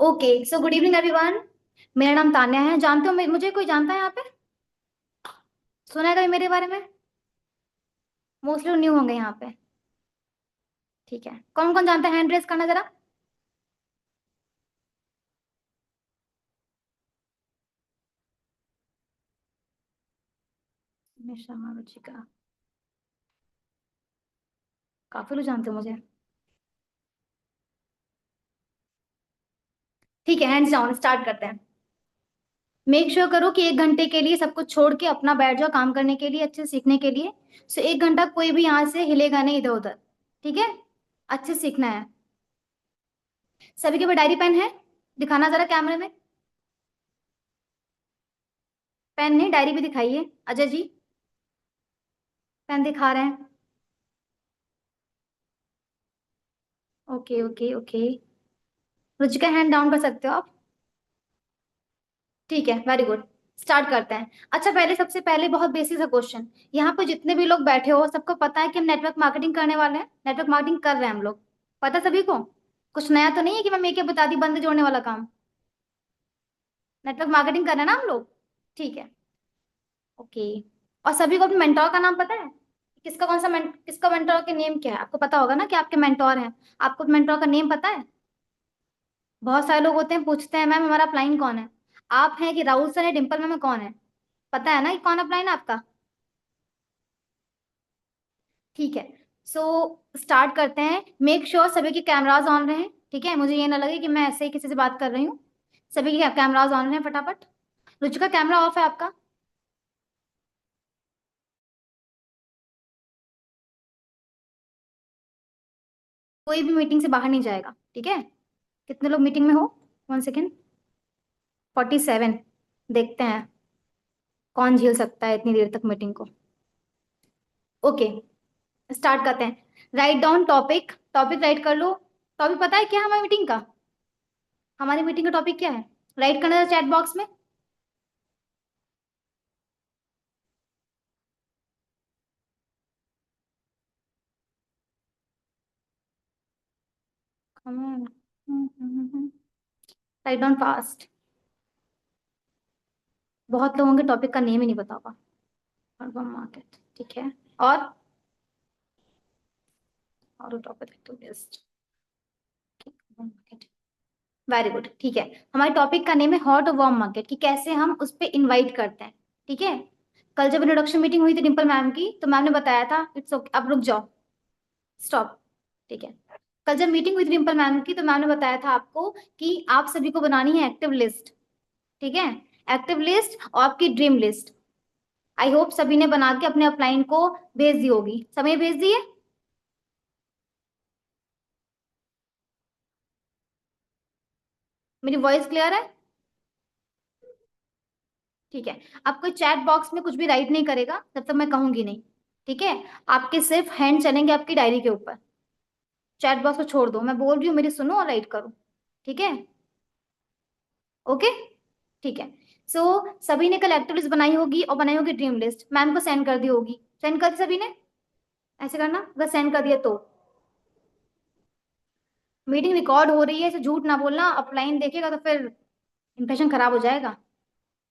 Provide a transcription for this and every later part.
Okay, so good evening everyone. मेरा नाम तान्या है। जानते हो मुझे कोई जानता है यहाँ पे? सुना है कभी मेरे बारे में? मोस्टली न्यू होंगे यहाँ पे। ठीक है, कौन कौन जानता है? हैंड रेस करना जरा। शर्मा रुचिका। काफी लोग जानते हो मुझे। ठीक है, हैंड्स डाउन, स्टार्ट करते हैं। मेक श्योर करो कि 1 घंटे के लिए सब कुछ छोड़ के अपना बैठ जाओ काम करने के लिए, अच्छे से सीखने के लिए। सो 1 घंटा कोई भी यहाँ से हिलेगा नहीं इधर उधर। ठीक है, अच्छे से सीखना है। सभी के पास डायरी पेन है? दिखाना जरा कैमरे में। पेन नहीं, डायरी भी दिखाइए। अजय जी, पेन दिखा रहे हैं। Okay okay okay. Ruchika, hand down कर सकते हो आप। ठीक है, वेरी गुड। स्टार्ट करते हैं। अच्छा, पहले सबसे पहले बहुत बेसिक सा क्वेश्चन। यहाँ पे जितने भी लोग बैठे हो सबको पता है कि हम नेटवर्क मार्केटिंग करने वाले हैं, नेटवर्क मार्केटिंग कर रहे हैं हम लोग। पता है सभी को? कुछ नया तो नहीं है कि मैं मेकअप बता दी बंद जोड़ने वाला काम। नेटवर्क मार्केटिंग कर रहे हैं ना हम लोग। ठीक है, ओके। और सभी को अपने मेंटोर का नाम पता है? किसका मेंटोर के नेम क्या है? आपको पता होगा ना कि आपके मेंटोर हैं। आपको मेंटोर का नेम पता है? बहुत सारे लोग होते हैं पूछते हैं मैम हमारा अपलाइन कौन है। आप हैं कि राहुल सर है, डिम्पल मैम है, कौन है? पता है ना कि कौन अपलाइन है आपका? ठीक है, सो स्टार्ट करते हैं। मेक श्योर सभी के कैमराज ऑन रहे। ठीक है, मुझे ये ना लगे कि मैं ऐसे ही किसी से बात कर रही हूँ। सभी के कैमराज ऑन रहे फटाफट। रुचिका, कैमरा ऑफ है आपका? कोई भी मीटिंग से बाहर नहीं जाएगा, ठीक है? कितने लोग मीटिंग में हो? 1 सेकेंड। 47। देखते हैं कौन झेल सकता है इतनी देर तक मीटिंग को। ओके, स्टार्ट करते हैं। Write down topic. Topic right कर लो। टॉपिक पता है क्या हमारी मीटिंग का? हमारी मीटिंग का टॉपिक क्या है? राइट करना था चैट बॉक्स में। Write down fast. बहुत लोगों के टॉपिक का नेम ही नहीं पता होगा। अर्बन मार्केट, ठीक है। और topic to list. Very good, ठीक है। हमारे टॉपिक का नेम है हॉट वार्म मार्केट, कि कैसे हम उस पर इन्वाइट करते हैं। ठीक है, कल जब इंट्रोडक्शन मीटिंग हुई थी डिम्पल मैम की तो मैम ने बताया था, इट्स ओके अब रुक जाओ, स्टॉप। ठीक है, कल जब मीटिंग हुई थी डिम्पल मैम की तो मैम ने बताया था आपको कि आप सभी को बनानी है एक्टिव लिस्ट। ठीक है, एक्टिव लिस्ट और आपकी ड्रीम लिस्ट। आई होप सभी ने बना के अपने अपलाइन को भेज दी होगी। सभी भेज दिए? मेरी वॉइस क्लियर है? ठीक है, आप कोई चैट बॉक्स में कुछ भी राइट नहीं करेगा जब तक मैं कहूंगी नहीं। ठीक है, आपके सिर्फ हैंड चलेंगे आपकी डायरी के ऊपर। चैट बॉक्स को छोड़ दो, मैं बोल रही हूँ मेरी सुनो और राइट करो। ठीक है, ओके। ठीक है, सो सभी ने कल एक्टिव लिस्ट बनाई होगी और बनाई होगी ड्रीम लिस्ट, मैम को सेंड कर दी होगी। सेंड कर दी सभी ने? ऐसे करना, अगर सेंड कर दिया तो। मीटिंग रिकॉर्ड हो रही है, इसे झूठ ना बोलना, अपलाइन देखेगा तो फिर इंप्रेशन खराब हो जाएगा।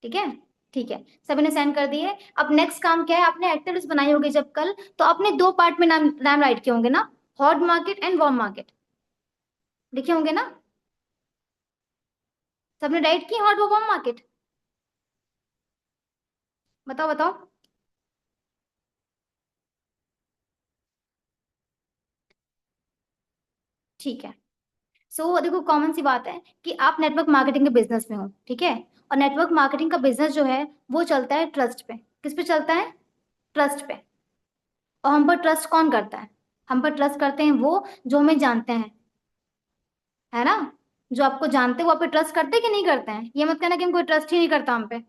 ठीक है, ठीक है, सभी ने सेंड कर दी है। अब नेक्स्ट काम क्या है? आपने एक्टिव लिस्ट बनाई होगी जब कल, तो आपने दो पार्ट में नाम नाम राइट किए होंगे ना, hot market and warm market. लिखे होंगे ना? सबने राइट की हॉट वार्म मार्केट? बताओ बताओ। ठीक है, सो देखो कॉमन सी बात है कि आप नेटवर्क मार्केटिंग के बिजनेस में हो। ठीक है, और नेटवर्क मार्केटिंग का बिजनेस जो है वो चलता है ट्रस्ट पे। किस पे चलता है? ट्रस्ट पे। और हम पर ट्रस्ट कौन करता है? हम पर ट्रस्ट करते हैं वो जो हमें जानते हैं, है ना? जो आपको जानते हैं वो आप पे ट्रस्ट करते हैं कि नहीं करते हैं? ये मत कहना कि हम कोई ट्रस्ट ही नहीं करता हम पे।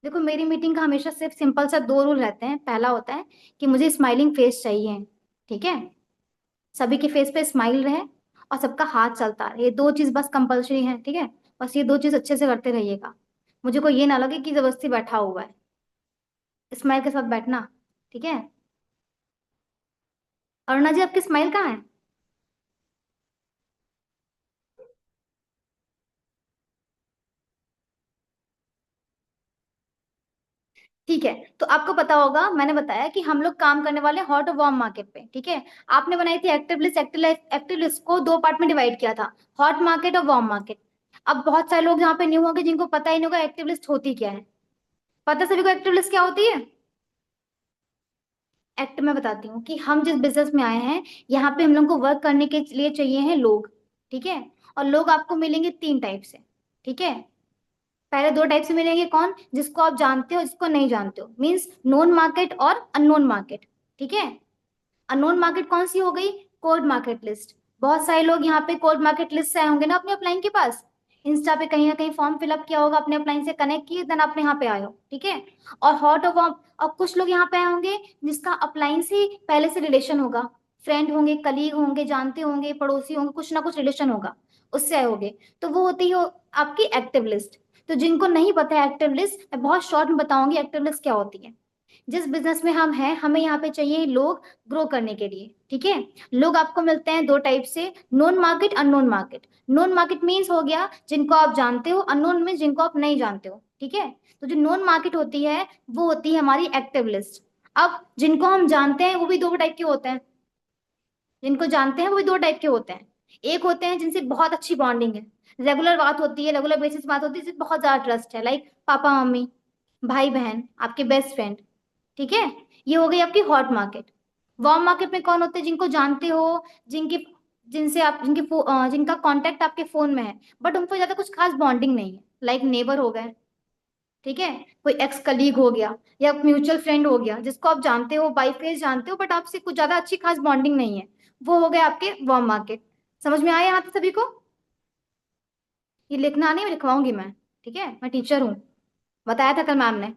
देखो, मेरी मीटिंग का हमेशा सिर्फ सिंपल सा दो रूल रहते हैं। पहला होता है कि मुझे स्माइलिंग फेस चाहिए। ठीक है, सभी के फेस पे स्माइल रहे और सबका हाथ चलता रहे, ये दो चीज बस कंपलसरी है। ठीक है, बस ये दो चीज अच्छे से करते रहिएगा। मुझे को ये ना लगे कि जबरदस्ती बैठा हुआ है। स्माइल के साथ बैठना। ठीक है। अरुणा जी, आपकी स्माइल कहाँ है? ठीक है। तो आपको पता होगा, मैंने बताया कि हम लोग काम करने वाले हॉट और वार्म मार्केट पे। ठीक है। आपने बनाई थी एक्टिव लिस्ट। एक्टिव लिस्ट को दो पार्ट में डिवाइड किया था, हॉट मार्केट और वार्म मार्केट। अब बहुत सारे लोग यहाँ पे न्यू होंगे जिनको पता ही नहीं होगा एक्टिव लिस्ट होती क्या है। पता सभी को एक्टिव लिस्ट क्या होती है? एक्ट में बताती हूँ कि हम जिस बिजनेस में आए हैं, यहाँ पे हम लोग को वर्क करने के लिए चाहिए हैं लोग। ठीक है। और लोग आपको मिलेंगे तीन टाइप से। ठीक है। पहले दो टाइप से मिलेंगे, कौन? जिसको आप जानते हो, जिसको नहीं जानते हो, मीन्स नोन मार्केट और अननोन मार्केट। ठीक है। अननोन मार्केट कौन सी हो गई? Cold market list. बहुत सारे लोग यहाँ पे कोल्ड मार्केट लिस्ट से आए होंगे ना अपने अपलाइन के पास। इंस्टा पे कहीं ना कहीं फॉर्म फिलअप किया होगा, अपने अपलाइन से कनेक्ट किए, देन आपने यहाँ पे आए हो। ठीक है। और हॉट और वार्म, और कुछ लोग यहाँ पे आए होंगे जिसका अपलाइन से पहले से रिलेशन होगा। फ्रेंड होंगे, कलीग होंगे, जानते होंगे, पड़ोसी होंगे, कुछ ना कुछ रिलेशन होगा, उससे आए होंगे। तो वो होती है आपकी एक्टिव लिस्ट। तो जिनको नहीं पता है एक्टिव लिस्ट, मैं बहुत शॉर्ट में बताऊंगी एक्टिव लिस्ट क्या होती है। जिस बिजनेस में हम हैं, हमें यहाँ पे चाहिए लोग ग्रो करने के लिए। ठीक है। लोग आपको मिलते हैं दो टाइप से, known market, unknown market. Known market means हो गया जिनको आप जानते हो, अननोन मीन्स जिनको आप नहीं जानते हो। ठीक है। तो जो नोन मार्केट होती है, वो होती है हमारी एक्टिव लिस्ट। अब जिनको हम जानते हैं वो भी दो टाइप के होते हैं। जिनको जानते हैं वो भी दो टाइप के होते हैं। एक होते हैं जिनसे बहुत अच्छी बॉन्डिंग है, रेगुलर बात होती है, रेगुलर बेसिस बात होती है, जिससे बहुत ज्यादा ट्रस्ट है, लाइक पापा मम्मी, भाई बहन, आपके बेस्ट फ्रेंड। ठीक है। ये हो गई आपकी हॉट मार्केट। वार्म मार्केट में कौन होते हैं? जिनको जानते हो, जिनके जिनसे आप जिनका कांटेक्ट आपके फोन में है, बट उनको ज्यादा कुछ खास बॉन्डिंग नहीं है, लाइक नेबर हो गए। ठीक है। कोई एक्स कलीग हो गया, या म्यूचुअल फ्रेंड हो गया, जिसको आप जानते हो, बाई फेस जानते हो, बट आपसे कुछ ज्यादा अच्छी खास बॉन्डिंग नहीं है। वो हो गए आपके वार्म मार्केट। समझ में आया यहाँ तक सभी को? ये लिखना नहीं, मैं लिखवाऊंगी मैं। ठीक है, मैं टीचर हूँ। बताया था कल मैम ने,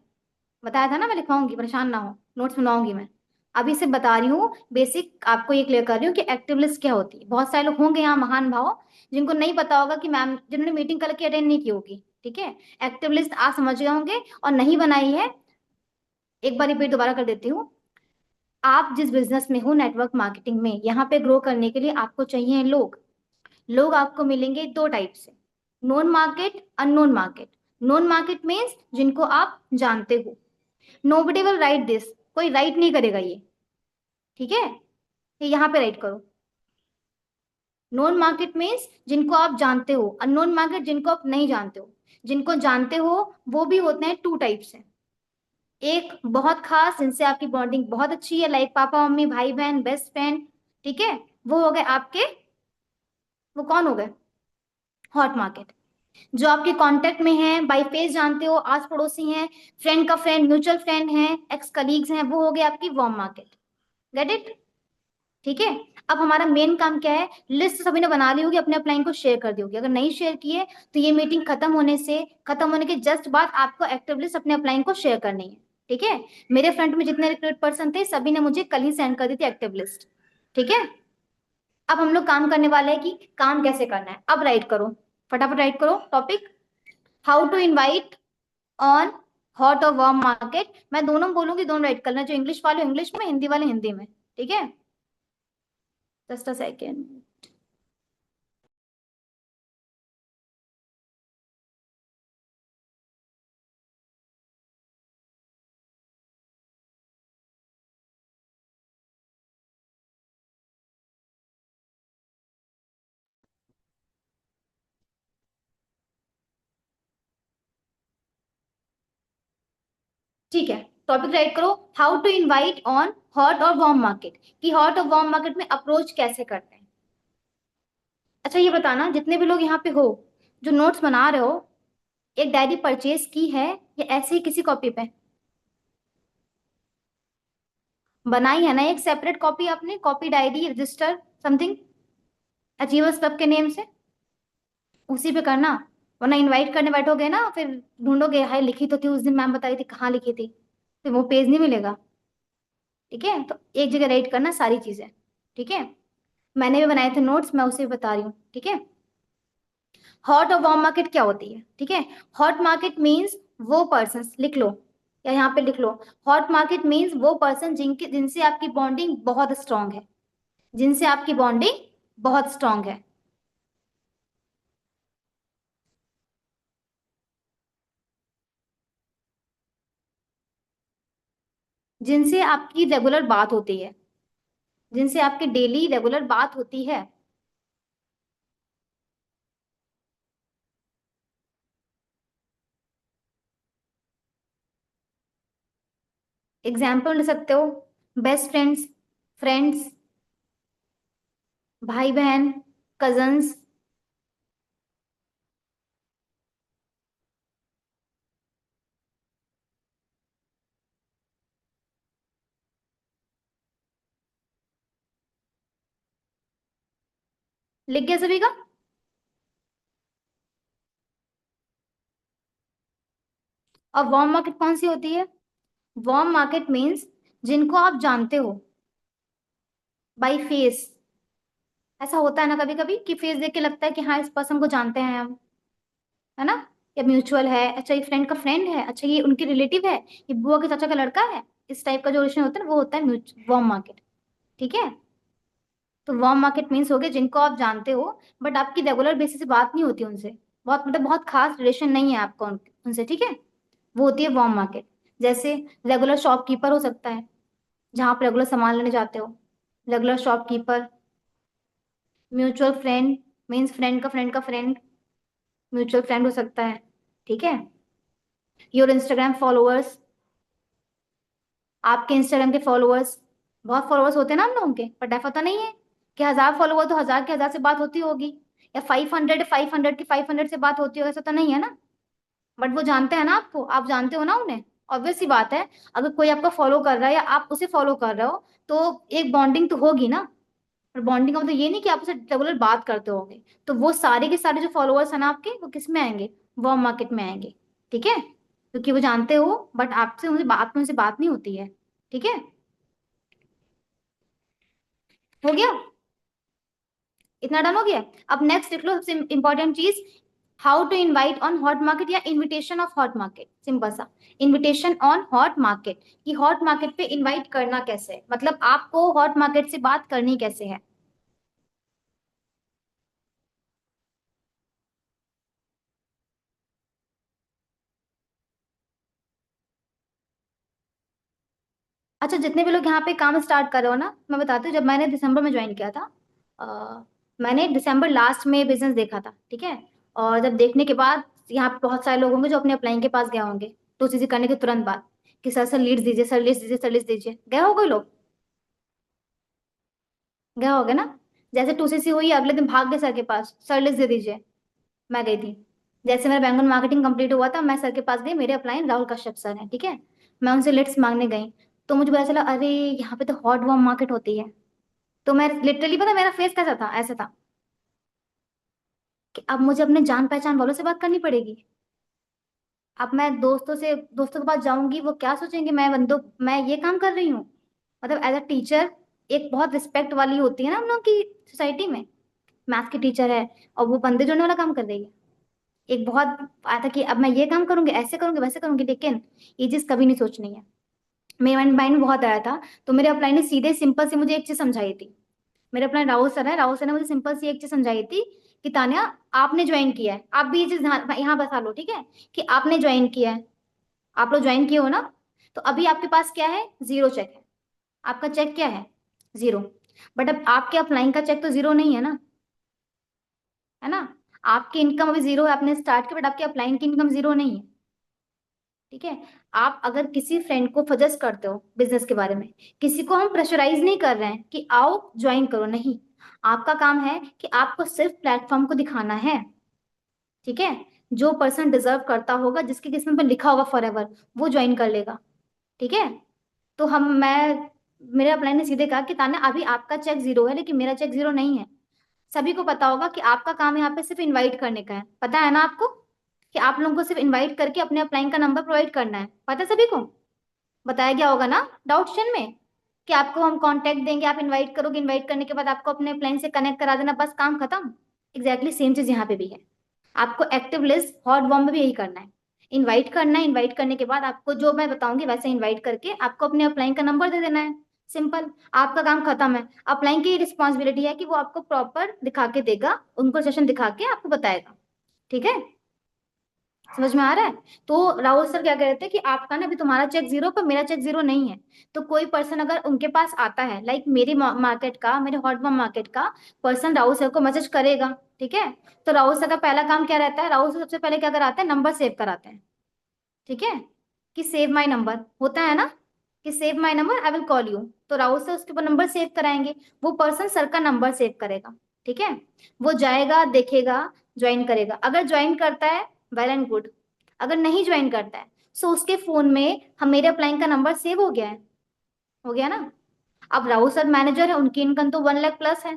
बताया था ना, मैं लिखवाऊंगी, परेशान ना हो, नोट्स बनाऊंगी मैं। अभी से बता रही हूँ, बेसिक आपको ये क्लियर कर रही हूँ कि एक्टिव लिस्ट क्या होती है। बहुत सारे लोग होंगे यहाँ महान भाव जिनको नहीं पता होगा, कि मैम जिन्होंने मीटिंग कल की अटेंड नहीं की होगी। ठीक है। एक्टिव लिस्ट आप समझ गए होंगे, और नहीं बनाई है, एक बार रिपीट दोबारा कर देती हूँ। आप जिस बिजनेस में हो, नेटवर्क मार्केटिंग में, यहाँ पे ग्रो करने के लिए आपको चाहिए लोग। लोग आपको मिलेंगे दो टाइप से, known market, unknown market. Known market means जिनको आप जानते हो। नोबडी विल राइट दिस, कोई राइट नहीं करेगा ये। ठीक है। ये यहाँ पे राइट करो। नोन मार्केट मीन्स जिनको आप जानते हो, अननोन मार्केट जिनको आप नहीं जानते हो। जिनको जानते हो वो भी होते हैं टू टाइप से। एक बहुत खास, जिनसे आपकी बॉन्डिंग बहुत अच्छी है, लाइक पापा मम्मी, भाई बहन, बेस्ट फ्रेंड। ठीक है। वो हो गए आपके, वो कौन हो गए? Hot market. जो आपके कांटेक्ट में है, बाई फेस जानते हो, आस पड़ोसी हैं, फ्रेंड का फ्रेंड, म्यूचुअल फ्रेंड है, एक्स कलीग्स हैं, वो हो गए आपकी वार्म मार्केट। Get it? ठीक है। अब हमारा मेन काम क्या है? लिस्ट सभी ने बना ली होगी, अपने अपलाइन को शेयर कर दी होगी। अगर नहीं शेयर किए तो ये मीटिंग खत्म होने के जस्ट बाद आपको एक्टिव लिस्ट अपने अपलाइन को शेयर करनी है। ठीक है। मेरे फ्रंट में जितने रिक्रूट पर्सन थे, सभी ने मुझे कल ही सेंड कर दी थी एक्टिव लिस्ट। ठीक है। अब हम लोग काम करने वाले हैं कि काम कैसे करना है। अब राइट करो, फटाफट राइट करो topic. How to invite on hot और वार्म मार्केट। मैं दोनों बोलूंगी, दोनों राइट करना, जो इंग्लिश वाले इंग्लिश में, हिंदी वाले हिंदी में। ठीक है। Just a second. ठीक है। टॉपिक राइट करो, how to invite on hot और वार्म मार्केट, कि हॉट और वार्म मार्केट में अप्रोच कैसे करते हैं। अच्छा ये बताना, जितने भी लोग यहाँ पे हो, जो नोट्स बना रहे हो, एक डायरी परचेज की है या ऐसे ही किसी कॉपी पे बनाई है ना? एक सेपरेट कॉपी, आपने copy, diary, register, something achievers club के नेम से, उसी पे करना। वरना इनवाइट करने बैठोगे ना, फिर ढूंढोगे, हाय लिखी तो थी उस दिन, मैम बताई थी, कहाँ लिखी थी, फिर वो पेज नहीं मिलेगा। ठीक है। तो एक जगह राइट करना सारी चीजें। ठीक है। मैंने भी बनाए थे नोट्स, मैं उसे बता रही हूँ। ठीक है। हॉट और वार्म मार्केट क्या होती है? ठीक है। हॉट मार्केट मीन्स वो पर्सन, लिख लो, या यहाँ पे लिख लो, हॉट मार्केट मीन्स वो पर्सन जिनके जिनसे आपकी बॉन्डिंग बहुत स्ट्रांग है, जिनसे आपकी बॉन्डिंग बहुत स्ट्रांग है, जिनसे आपकी रेगुलर बात होती है, जिनसे आपकी डेली रेगुलर बात होती है। एग्जाम्पल ले सकते हो, बेस्ट फ्रेंड्स, फ्रेंड्स, भाई बहन, कजन्स। लिख गया सभी का? और वार्म मार्केट कौन सी होती है? वार्म मार्केट मीन्स जिनको आप जानते हो बाई फेस। ऐसा होता है ना कभी कभी कि फेस देख के लगता है कि हाँ इस पर्सन को जानते हैं हम, है ना? या म्यूचुअल है, अच्छा ये फ्रेंड का फ्रेंड है, अच्छा ये उनके रिलेटिव है, ये बुआ के चाचा का लड़का है। इस टाइप का जो रिलेशन होता है ना वो होता है वार्म मार्केट। ठीक है? तो वार्म मार्केट मीन्स हो गए जिनको आप जानते हो बट आपकी रेगुलर बेसिस से बात नहीं होती उनसे, बहुत मतलब बहुत खास रिलेशन नहीं है आपका उनसे। ठीक है? वो होती है वार्म मार्केट। जैसे रेगुलर शॉपकीपर हो सकता है, जहाँ आप रेगुलर सामान लेने जाते हो, regular shopkeeper. Mutual friend means friend का फ्रेंड, म्यूचुअल फ्रेंड हो सकता है। ठीक है? योर इंस्टाग्राम फॉलोअर्स, आपके इंस्टाग्राम के फॉलोअर्स। बहुत फॉलोअर्स होते हैं ना हम लोगों के, बट ऐसा तो नहीं है कि 1,000 फॉलोअर तो 1,000 के 1,000 से बात होती होगी, या 500 की 500 से बात होती होगी, ऐसा तो नहीं है ना। बट वो जानते हैं ना आपको, आप जानते हो ना उन्हें। ऑब्वियस सी बात है, अगर कोई आपको फॉलो कर रहा है या आप उसे फॉलो कर रहे हो तो एक बॉन्डिंग तो होगी ना। और बॉन्डिंग का मतलब ये नहीं कि आप उसे रेगुलर बात करते होगे। तो वो सारे के सारे जो फॉलोअर्स हैं ना आपके, वो किस में आएंगे? वार्म मार्केट में आएंगे। ठीक है? क्योंकि वो जानते हो बट आपसे उनसे बात नहीं होती है। ठीक है? हो गया? इतना डन हो गया? अब नेक्स्ट देख लो सबसे इंपॉर्टेंट चीज, how to invite on hot market या invitation of hot market. Simple सा, इनविटेशन ऑन हॉट मार्केट, कि हॉट मार्केट पे इनवाइट करना कैसे है, मतलब आपको हॉट मार्केट से बात करनी कैसे है। अच्छा, जितने भी लोग यहाँ पे काम स्टार्ट कर रहे हो ना, मैं बताती हूँ, जब मैंने दिसंबर में ज्वाइन किया था, मैंने दिसंबर लास्ट में बिजनेस देखा था। ठीक है? और जब देखने के बाद यहाँ पे बहुत सारे लोग होंगे जो अपने अपलाइन के पास गए होंगे, तो चीजें करने के तुरंत बाद कि सर सर लीड्स दीजिए, सर लीड्स दीजिए, सर लीड्स दीजिए, गए हो कोई लोग? गए होगे ना? जैसे 2CC हुई अगले दिन भाग गए सर के पास, सर लिस्ट दे दीजिए। मैं गई थी। जैसे मेरा बैंगन मार्केटिंग कंप्लीट हुआ था, मैं सर के पास गई, मेरे अपलाइन राहुल कश्यप सर हैं। ठीक है? मैं उनसे लिट्स मांगने गई, तो मुझे पता चला अरे यहाँ पे तो हॉट वार्म मार्केट होती है। तो मैं लिटरली, पता मेरा फेस कैसा था, ऐसा था कि अब मुझे अपने जान पहचान वालों से बात करनी पड़ेगी। अब मैं दोस्तों के पास जाऊंगी, वो क्या सोचेंगे, मैं ये काम कर रही हूँ। मतलब एज अ टीचर एक बहुत रिस्पेक्ट वाली होती है ना हम लोग की सोसाइटी में। मैथ की टीचर है और वो बंदे जोड़ने वाला काम कर रही है। एक बहुत आया था कि अब मैं ये काम करूंगी, ऐसे करूंगी, वैसे करूंगी, लेकिन ये चीज कभी नहीं सोचनी है। मेरे माइंड में बहुत आया था। तो मेरे अपलाइन ने सीधे सिंपल से मुझे एक चीज समझाई थी। मेरे अपना राहुल सर है, राहुल सर ने मुझे सिंपल सी एक चीज समझाई थी कि तान्या, आपने ज्वाइन किया है, आप भी ये चीज यहाँ बता लो। ठीक है? कि आपने ज्वाइन किया है, आप लोग ज्वाइन किए हो ना, तो अभी आपके पास क्या है? जीरो चेक है। आपका चेक क्या है? जीरो। बट अब आपके अपलाइन का चेक तो जीरो नहीं है ना, है ना? आपकी इनकम अभी जीरो है, आपने स्टार्ट किया, बट आपके अपलाइन की इनकम जीरो नहीं है। ठीक है? आप अगर किसी फ्रेंड को सजेस्ट करते हो बिजनेस के बारे में, किसी को हम प्रेशराइज नहीं कर रहे हैं कि आओ ज्वाइन करो, नहीं। आपका काम है कि आपको सिर्फ प्लेटफॉर्म को दिखाना है। ठीक है? जो पर्सन डिजर्व करता होगा, जिसकी किस्मत में लिखा होगा फॉर एवर, वो ज्वाइन कर लेगा। ठीक है? तो हम मैं मेरे अपलाइन ने सीधे कहा कि ताना, अभी आपका चेक जीरो है लेकिन मेरा चेक जीरो नहीं है। सभी को पता होगा कि आपका काम यहाँ पे सिर्फ इनवाइट करने का है, पता है ना आपको? कि आप लोगों को सिर्फ इनवाइट करके अपने अपलाइन का नंबर प्रोवाइड करना है, पता है सभी को? बताया गया होगा ना डाउट सेशन में, कि आपको हम कांटेक्ट देंगे, आप इनवाइट करोगे, इनवाइट करने के बाद आपको अपने अपलाइन से कनेक्ट करा देना, बस काम खत्म। एग्जैक्टली सेम चीज यहाँ पे भी है। आपको एक्टिव लिस्ट हॉट वार्म में भी यही करना है। इनवाइट करना है, इनवाइट करने के बाद आपको जो मैं बताऊंगी वैसे इनवाइट करके आपको अपने अपलाइन का नंबर दे देना है। सिंपल, आपका काम खत्म है। अपलाइन की रिस्पॉन्सिबिलिटी है कि वो आपको प्रॉपर दिखा के देगा, उनको सेशन दिखा के आपको बताएगा। ठीक है, समझ में आ रहा है? तो राहुल सर क्या कह रहे थे कि आपका ना अभी तुम्हारा चेक जीरो पर मेरा चेक जीरो नहीं है। तो कोई पर्सन अगर उनके पास आता है, लाइक मेरी मार्केट का, मेरे हॉटमॉम मार्केट का पर्सन राहुल सर को मैसेज करेगा। ठीक है, तो राहुल सर का पहला काम क्या रहता है? राहुल सर सबसे पहले क्या कराते हैं? नंबर सेव कराते हैं। ठीक है, कि सेव माय नंबर होता है ना, कि save my number I will call you. तो राहुल से उसके ऊपर नंबर सेव कराएंगे, वो पर्सन सर का नंबर सेव करेगा। ठीक है, वो जाएगा, देखेगा, ज्वाइन करेगा। अगर ज्वाइन करता है वेल एंड गुड, अगर नहीं ज्वाइन करता है सो उसके फोन में हम मेरे अप्लाइंग का नंबर सेव हो गया है। हो गया ना? अब राहुल सर मैनेजर है, उनकी इनकम तो 1 लाख प्लस है।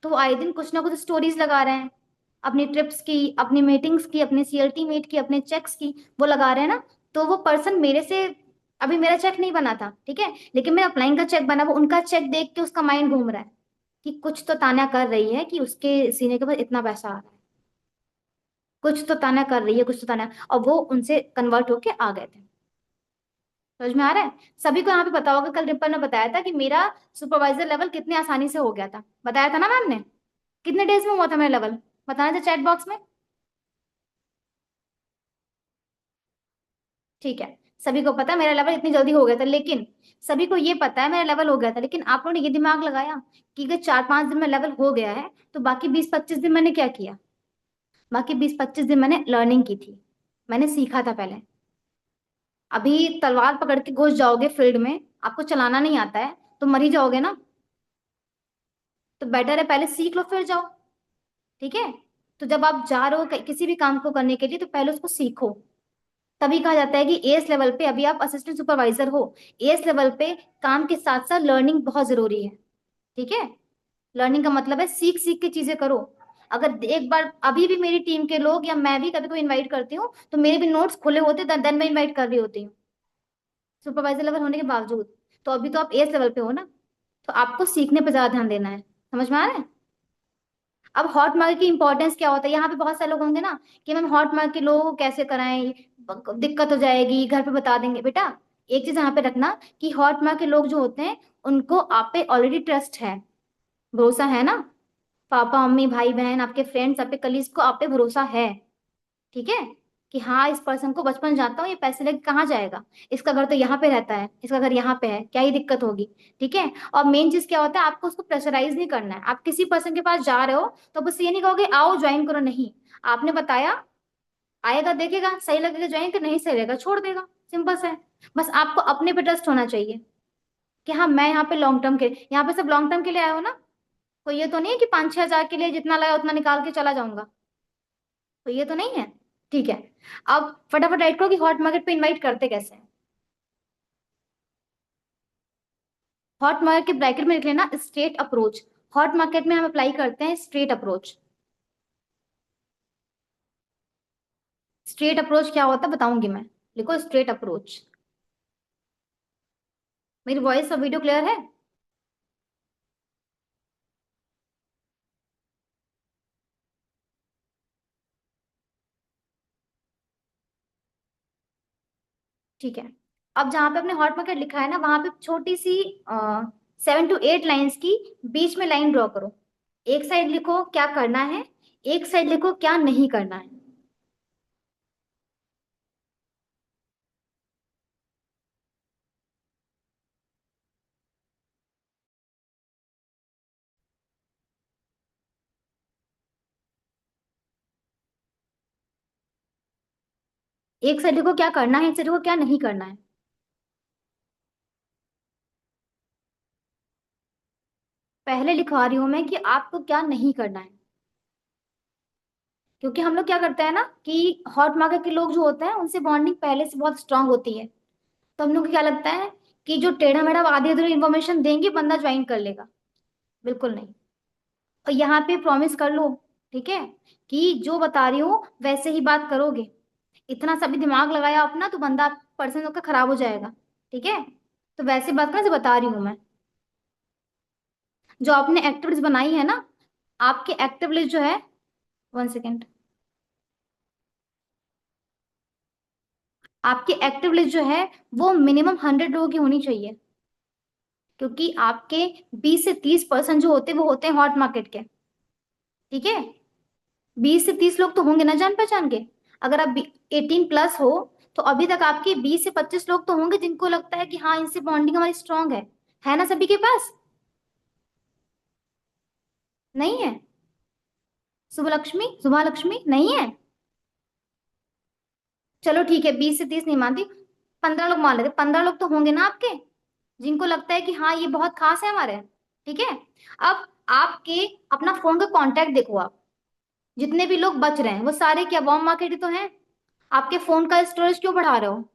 तो वो आए दिन कुछ ना कुछ स्टोरीज लगा रहे हैं, अपनी ट्रिप्स की, अपनी मीटिंग्स की, अपनी सीएलटी मीट की, अपने चेक्स की, वो लगा रहे हैं ना। तो वो पर्सन मेरे से, अभी मेरा चेक नहीं बना था ठीक है, लेकिन मेरा अप्लाइंग का चेक बना, वो उनका चेक देख के उसका माइंड घूम रहा है कि कुछ तो ताना कर रही है कि उसके सीने के पास इतना पैसा आ रहा है, कुछ तो ताना कर रही है, कुछ तो ताना। और वो उनसे कन्वर्ट होके आ गए थे। समझ में आ रहा है? सभी को यहाँ पे पता होगा, कल रिपन ने बताया था कि मेरा सुपरवाइजर लेवल कितने आसानी से हो गया था, बताया था ना मैम ने? कितने डेज में हुआ था मेरा लेवल, बताना था चैट बॉक्स में। ठीक है, सभी को पता है मेरा लेवल इतनी जल्दी हो गया था, लेकिन सभी को ये पता है मेरा लेवल हो गया था, लेकिन आप लोगों ने ये दिमाग लगाया कि अगर 4-5 दिन में लेवल हो गया है तो बाकी 20-25 दिन मैंने क्या किया? बाकी 20-25 दिन मैंने लर्निंग की थी, मैंने सीखा था पहले। अभी तलवार पकड़ के घुस जाओगे फील्ड में, आपको चलाना नहीं आता है तो मर ही जाओगे ना। तो बेटर है पहले सीख लो फिर जाओ। ठीक है, तो जब आप जा रहे हो किसी भी काम को करने के लिए तो पहले उसको सीखो। तभी कहा जाता है कि एएस लेवल पे अभी आप असिस्टेंट सुपरवाइजर हो, एएस लेवल पे काम के साथ साथ लर्निंग बहुत जरूरी है। ठीक है, लर्निंग का मतलब है सीख सीख के चीजें करो। अगर एक बार, अभी भी मेरी टीम के लोग या मैं भी कभी कोई इनवाइट करती हूँ तो मेरे भी नोट्स खुले होते देन मैं इनवाइट कर रही होती हूँ, सुपरवाइजर लेवल होने के बावजूद। तो अभी तो आप एएस लेवल पे हो ना, तो आपको सीखने पर ज्यादा ध्यान देना है। समझ में आ रहा है? अब हॉट मार्क की इंपॉर्टेंस क्या होता है? यहाँ पे बहुत सारे लोग होंगे ना कि मैम हॉट मार्क के लोगों को कैसे कराएं, दिक्कत हो जाएगी, घर पे बता देंगे। बेटा एक चीज यहाँ पे रखना कि हॉट मार्क के लोग जो होते हैं उनको आप पे ऑलरेडी ट्रस्ट है, भरोसा है ना। पापा मम्मी भाई बहन आपके फ्रेंड्स आपके कलीग्स को आप पे भरोसा है। ठीक है, कि हाँ इस पर्सन को बचपन जानता हूँ, ये पैसे लेके कहाँ जाएगा, इसका घर तो यहाँ पे रहता है, इसका घर यहाँ पे है, क्या ही दिक्कत होगी। ठीक है, और मेन चीज क्या होता है, आपको उसको प्रेशराइज नहीं करना है। आप किसी पर्सन के पास जा रहे हो तो बस ये नहीं कहोगे आओ ज्वाइन करो, नहीं। आपने बताया, आएगा देखेगा सही लगेगा ज्वाइन कर, नहीं सही लगेगा छोड़ देगा, सिंपल सा है। बस आपको अपने पे ट्रस्ट होना चाहिए कि हाँ मैं यहाँ पे लॉन्ग टर्म के, यहाँ पे सब लॉन्ग टर्म के लिए आए हो ना। कोई ये तो नहीं है कि 5-6 हज़ार के लिए जितना लगा उतना निकाल के चला जाऊंगा, तो ये तो नहीं है। ठीक है, अब फटाफट राइट करो कि हॉट मार्केट पे इनवाइट करते कैसे हैं। हॉट मार्केट के ब्रैकेट में लिख लेना स्ट्रेट अप्रोच। हॉट मार्केट में हम अप्लाई करते हैं स्ट्रेट अप्रोच। स्ट्रेट अप्रोच क्या होता है बताऊंगी मैं, लिखो स्ट्रेट अप्रोच। मेरी वॉइस और वीडियो क्लियर है? ठीक है, अब जहां पे अपने हॉट मार्केट लिखा है ना वहां पे छोटी सी 7 to 8 लाइन्स की बीच में लाइन ड्रॉ करो। एक साइड लिखो क्या करना है, एक साइड लिखो क्या नहीं करना है। एक साइड लिखो क्या करना है, एक साइड लिखो क्या नहीं करना है। पहले लिखवा रही हूं मैं कि आपको क्या नहीं करना है, क्योंकि हम लोग क्या करते हैं ना कि हॉट मार्केट के लोग जो होते हैं उनसे बॉन्डिंग पहले से बहुत स्ट्रांग होती है। तो हम लोग को क्या लगता है कि जो टेढ़ा मेढ़ा आधी अधूरी इन्फॉर्मेशन देंगे बंदा ज्वाइन कर लेगा। बिल्कुल नहीं। और यहाँ पे प्रॉमिस कर लो, ठीक है, कि जो बता रही हूँ वैसे ही बात करोगे। इतना सभी दिमाग लगाया अपना तो बंदा पर्सन का खराब हो जाएगा। ठीक है, तो वैसे बात करना जो बता रही हूँ मैं। जो आपने एक्टिविटीज बनाई है ना, आपकी एक्टिव लिस्ट जो है, 1 सेकेंड, आपकी एक्टिव लिस्ट जो है वो मिनिमम 100 लोगों की होनी चाहिए, क्योंकि आपके 20 से 30% जो होते हैं वो होते हैं हॉट मार्केट के। ठीक है, 20 से 30 लोग तो होंगे ना जान पहचान के। अगर आप 18+ हो तो अभी तक आपके 20 से 25 लोग तो होंगे जिनको लगता है कि हाँ इनसे बॉन्डिंग हमारी स्ट्रांग है ना सभी के पास? नहीं है? शुभलक्ष्मी नहीं है? चलो ठीक है, 20 से 30 नहीं मानती, 15 लोग मान लेते, 15 लोग तो होंगे ना आपके जिनको लगता है कि हाँ ये बहुत खास है हमारे। ठीक है, अब आपके अपना फोन का कांटेक्ट देखो आप, जितने भी लोग बच रहे हैं वो सारे क्या वार्म मार्केट ही तो हैं? आपके फोन का स्टोरेज क्यों बढ़ा रहे हो?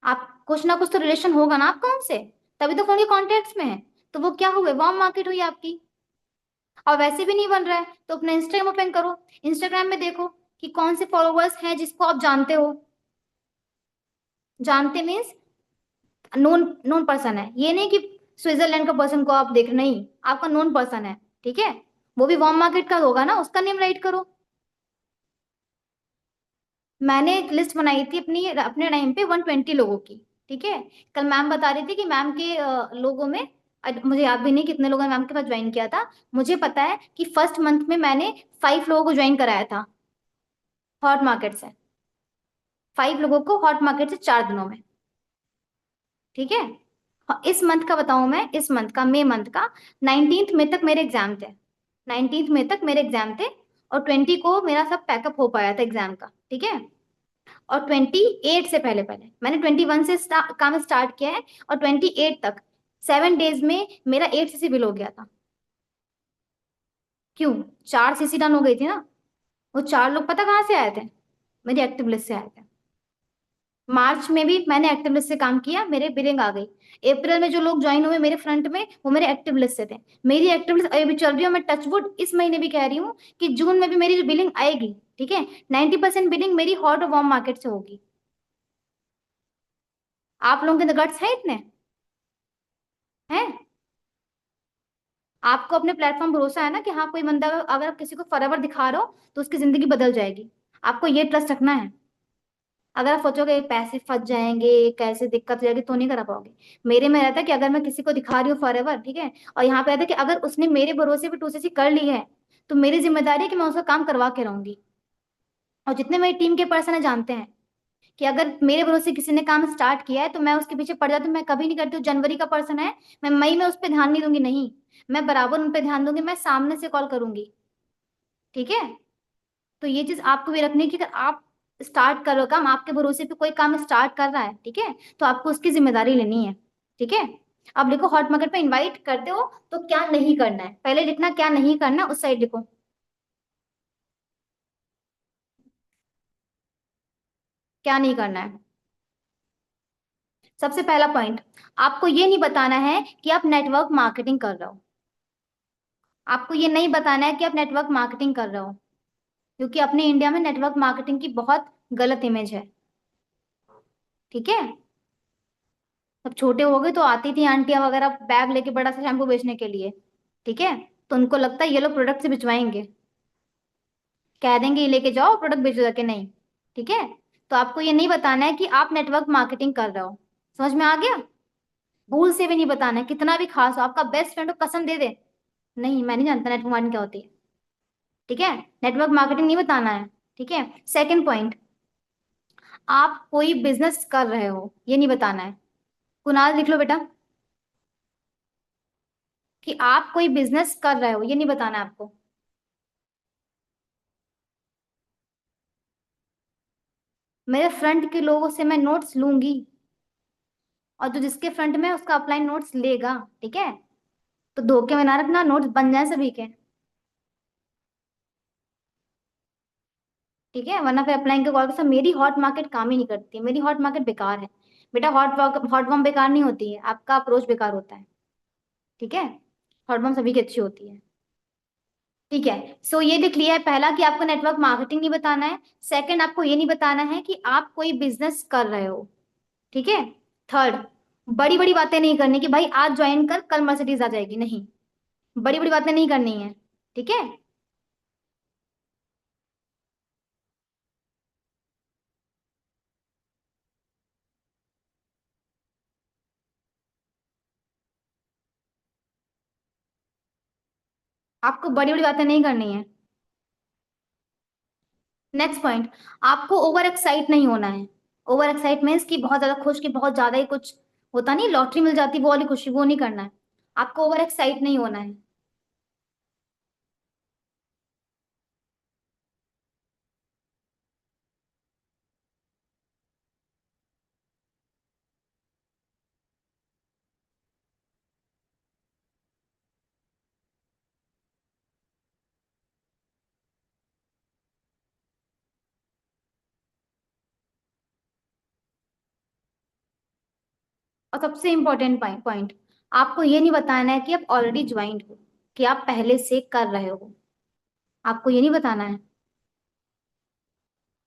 आप कुछ ना कुछ तो रिलेशन होगा ना आपका उनसे, तभी तो फोन के कॉन्टेक्ट्स में है। तो वो क्या हुए, वार्म मार्केट हुई आपकी। और वैसे भी नहीं बन रहा है तो अपना इंस्टाग्राम ओपन करो, इंस्टाग्राम में देखो कि कौन से फॉलोअर्स हैं जिसको आप जानते हो। जानते मीन्स नोन नोन पर्सन है, ये नहीं कि स्विट्जरलैंड का पर्सन को आप देख, नहीं, आपका नोन पर्सन है। ठीक है, वो भी वार्म मार्केट का होगा ना, उसका नेम राइट करो। मैंने एक लिस्ट बनाई थी अपनी अपने टाइम पे 120 लोगों की। ठीक है, कल मैम बता रही थी कि मैम के लोगों में, मुझे याद भी नहीं कितने लोगों ने मैम के पास ज्वाइन किया था। मुझे पता है कि फर्स्ट मंथ में मैंने 5 लोगों को ज्वाइन कराया था हॉट मार्केट से। 5 लोगों को हॉट मार्केट से 4 दिनों में। ठीक है, इस मंथ का बताऊं मैं, इस मंथ का, मई मंथ का 19th मई तक मेरे एग्जाम थे। 19th मई तक मेरे एग्जाम थे, और 20 को मेरा सब पैकअप हो पाया था एग्जाम का। ठीक है, और 28 से पहले पहले मैंने 21 से काम स्टार्ट किया है, और 28 तक 7 डेज में मेरा 8 सीसी बिल हो गया था। क्यों? 4 सीसी डन हो गई थी ना। वो 4 लोग पता कहाँ से आए थे? मेरी एक्टिव लिस्ट से आए थे। मार्च में भी मैंने एक्टिव लिस्ट से काम किया, मेरे बिलिंग आ गई। अप्रैल में जो लोग ज्वाइन हुए मेरे फ्रंट में वो मेरे एक्टिव लिस्ट से थे। मेरी एक्टिव लिस्ट अभी भी चल रही है, मैं टचवुड इस महीने भी कह रही हूँ कि जून में भी मेरी बिलिंग आएगी। ठीक है, 90% बिलिंग मेरी हॉट और वार्म मार्केट से होगी। आप लोगों के गट्स हैं इतने? हैं? आपको अपने प्लेटफॉर्म भरोसा है ना कि हाँ कोई बंदा अगर आप किसी को फॉरएवर दिखा रहे हो तो उसकी जिंदगी बदल जाएगी। आपको ये ट्रस्ट रखना है। अगर आप सोचोगे पैसे फंस जाएंगे, कैसे दिक्कत हो जाएगी, तो नहीं करा पाओगे। मेरे में रहता है कि अगर मैं किसी को दिखा रही हूँ फॉरएवर, ठीक है, और यहाँ पे रहता है कि अगर उसने मेरे भरोसे पे 2cc कर ली है तो मेरी जिम्मेदारी है कि मैं उसका काम करवा के रहूंगी। और जितने मेरी टीम के पर्सन है जानते हैं कि अगर मेरे भरोसे किसी ने काम स्टार्ट किया है तो मैं उसके पीछे पड़ जाती हूँ। मैं कभी नहीं करती हूँ, जनवरी का पर्सन है, मैं मई में उस पर ध्यान नहीं दूंगी, नहीं, मैं बराबर उन पर ध्यान दूंगी, मैं सामने से कॉल करूंगी। ठीक है, तो ये चीज आपको भी रखनी है कि अगर आप स्टार्ट करो काम, आपके भरोसे पे कोई काम स्टार्ट कर रहा है, ठीक है, तो आपको उसकी जिम्मेदारी लेनी है। ठीक है, अब लिखो हॉट मार्केट पे इनवाइट करते हो तो क्या नहीं करना है, पहले लिखना क्या नहीं करना है, उस साइड लिखो। क्या नहीं करना है? सबसे पहला पॉइंट, आपको ये नहीं बताना है कि आप नेटवर्क मार्केटिंग कर रहे हो। आपको ये नहीं बताना है कि आप नेटवर्क मार्केटिंग कर रहे हो, क्योंकि अपने इंडिया में नेटवर्क मार्केटिंग की बहुत गलत इमेज है। ठीक है, जब छोटे हो गए तो आती थी आंटियां वगैरह बैग लेके बड़ा सा शैम्पू बेचने के लिए। ठीक है, तो उनको लगता है ये लोग प्रोडक्ट से बिचवाएंगे, कह देंगे ये लेके जाओ प्रोडक्ट बेचो जाके, नहीं। ठीक है, तो आपको ये नहीं बताना है कि आप नेटवर्क मार्केटिंग कर रहे हो। समझ में आ गया? भूल से भी नहीं बताना है, कितना भी खास हो, आपका बेस्ट फ्रेंड हो कसम दे दे, नहीं मैं नहीं जानता नेटवर्क मार्केटिंग क्या होती है। ठीक है, नेटवर्क मार्केटिंग नहीं बताना है। ठीक है, सेकंड पॉइंट, आप कोई बिजनेस कर रहे हो ये नहीं बताना है। कुणाल लिख लो बेटा, कि आप कोई बिजनेस कर रहे हो ये नहीं बताना है आपको। मेरे फ्रंट के लोगों से मैं नोट्स लूंगी, और जो जिसके फ्रंट में है, उसका अपलाइन नोट्स लेगा। ठीक है, तो धोखे में ना रखना, नोट्स बन जाए सभी के। ठीक है, वरना फिर अप्लाइंग के कॉल कर, मेरी हॉट मार्केट काम ही नहीं करती, मेरी हॉट मार्केट बेकार है। बेटा हॉट हॉट वॉर्म बेकार नहीं होती है, आपका अप्रोच बेकार होता है। ठीक है, हॉट वॉर्म सभी की अच्छी होती है। ठीक है, सो ये देख लिया है पहला कि आपको नेटवर्क मार्केटिंग नहीं बताना है। सेकंड, आपको ये नहीं बताना है कि आप कोई बिजनेस कर रहे हो। ठीक है, थर्ड, बड़ी बड़ी बातें नहीं करनी कि भाई आज ज्वाइन कर कल मर्सिडीज आ जाएगी, नहीं, बड़ी बड़ी बातें नहीं करनी है। ठीक है, आपको बड़ी बड़ी बातें नहीं करनी है। नेक्स्ट पॉइंट, आपको ओवर एक्साइट नहीं होना है। ओवर एक्साइट मीन्स कि बहुत ज्यादा खुश, कि बहुत ज्यादा ही कुछ होता नहीं, लॉटरी मिल जाती वो वाली खुशी, वो नहीं करना है। आपको ओवर एक्साइट नहीं होना है। और सबसे इंपॉर्टेंट पॉइंट, आपको ये नहीं बताना है कि आप ऑलरेडी ज्वाइंट हो, कि आप पहले से कर रहे हो। आपको ये नहीं बताना है।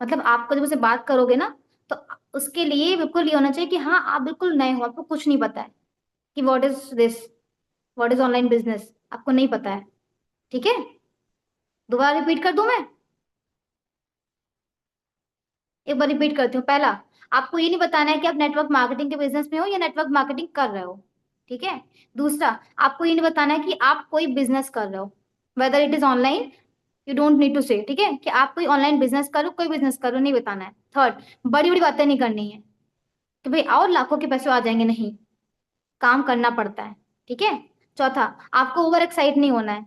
मतलब आपको जब उसे बात करोगे ना, तो उसके लिए बिल्कुल ये होना चाहिए कि हाँ आप बिल्कुल नए हो, आपको कुछ नहीं पता है कि what is this, what is online business, आपको नहीं पता है। ठीक है, दोबारा रिपीट कर दूं मैं? एक बार रिपीट करती हूँ। पहला, आपको ये नहीं बताना है कि आप नेटवर्क मार्केटिंग के बिजनेस में हो या नेटवर्क मार्केटिंग कर रहे हो। ठीक है। दूसरा, आपको ये नहीं बताना है कि आप कोई बिजनेस कर रहे हो, whether it is online, you don't need to say. ठीक है, कि आप कोई ऑनलाइन बिजनेस करो, कोई बिजनेस करो, नहीं बताना है। थर्ड, बड़ी बड़ी बातें नहीं करनी है कि भाई और लाखों के पैसे आ जाएंगे, नहीं, काम करना पड़ता है। ठीक है। चौथा, आपको ओवर एक्साइट नहीं होना है,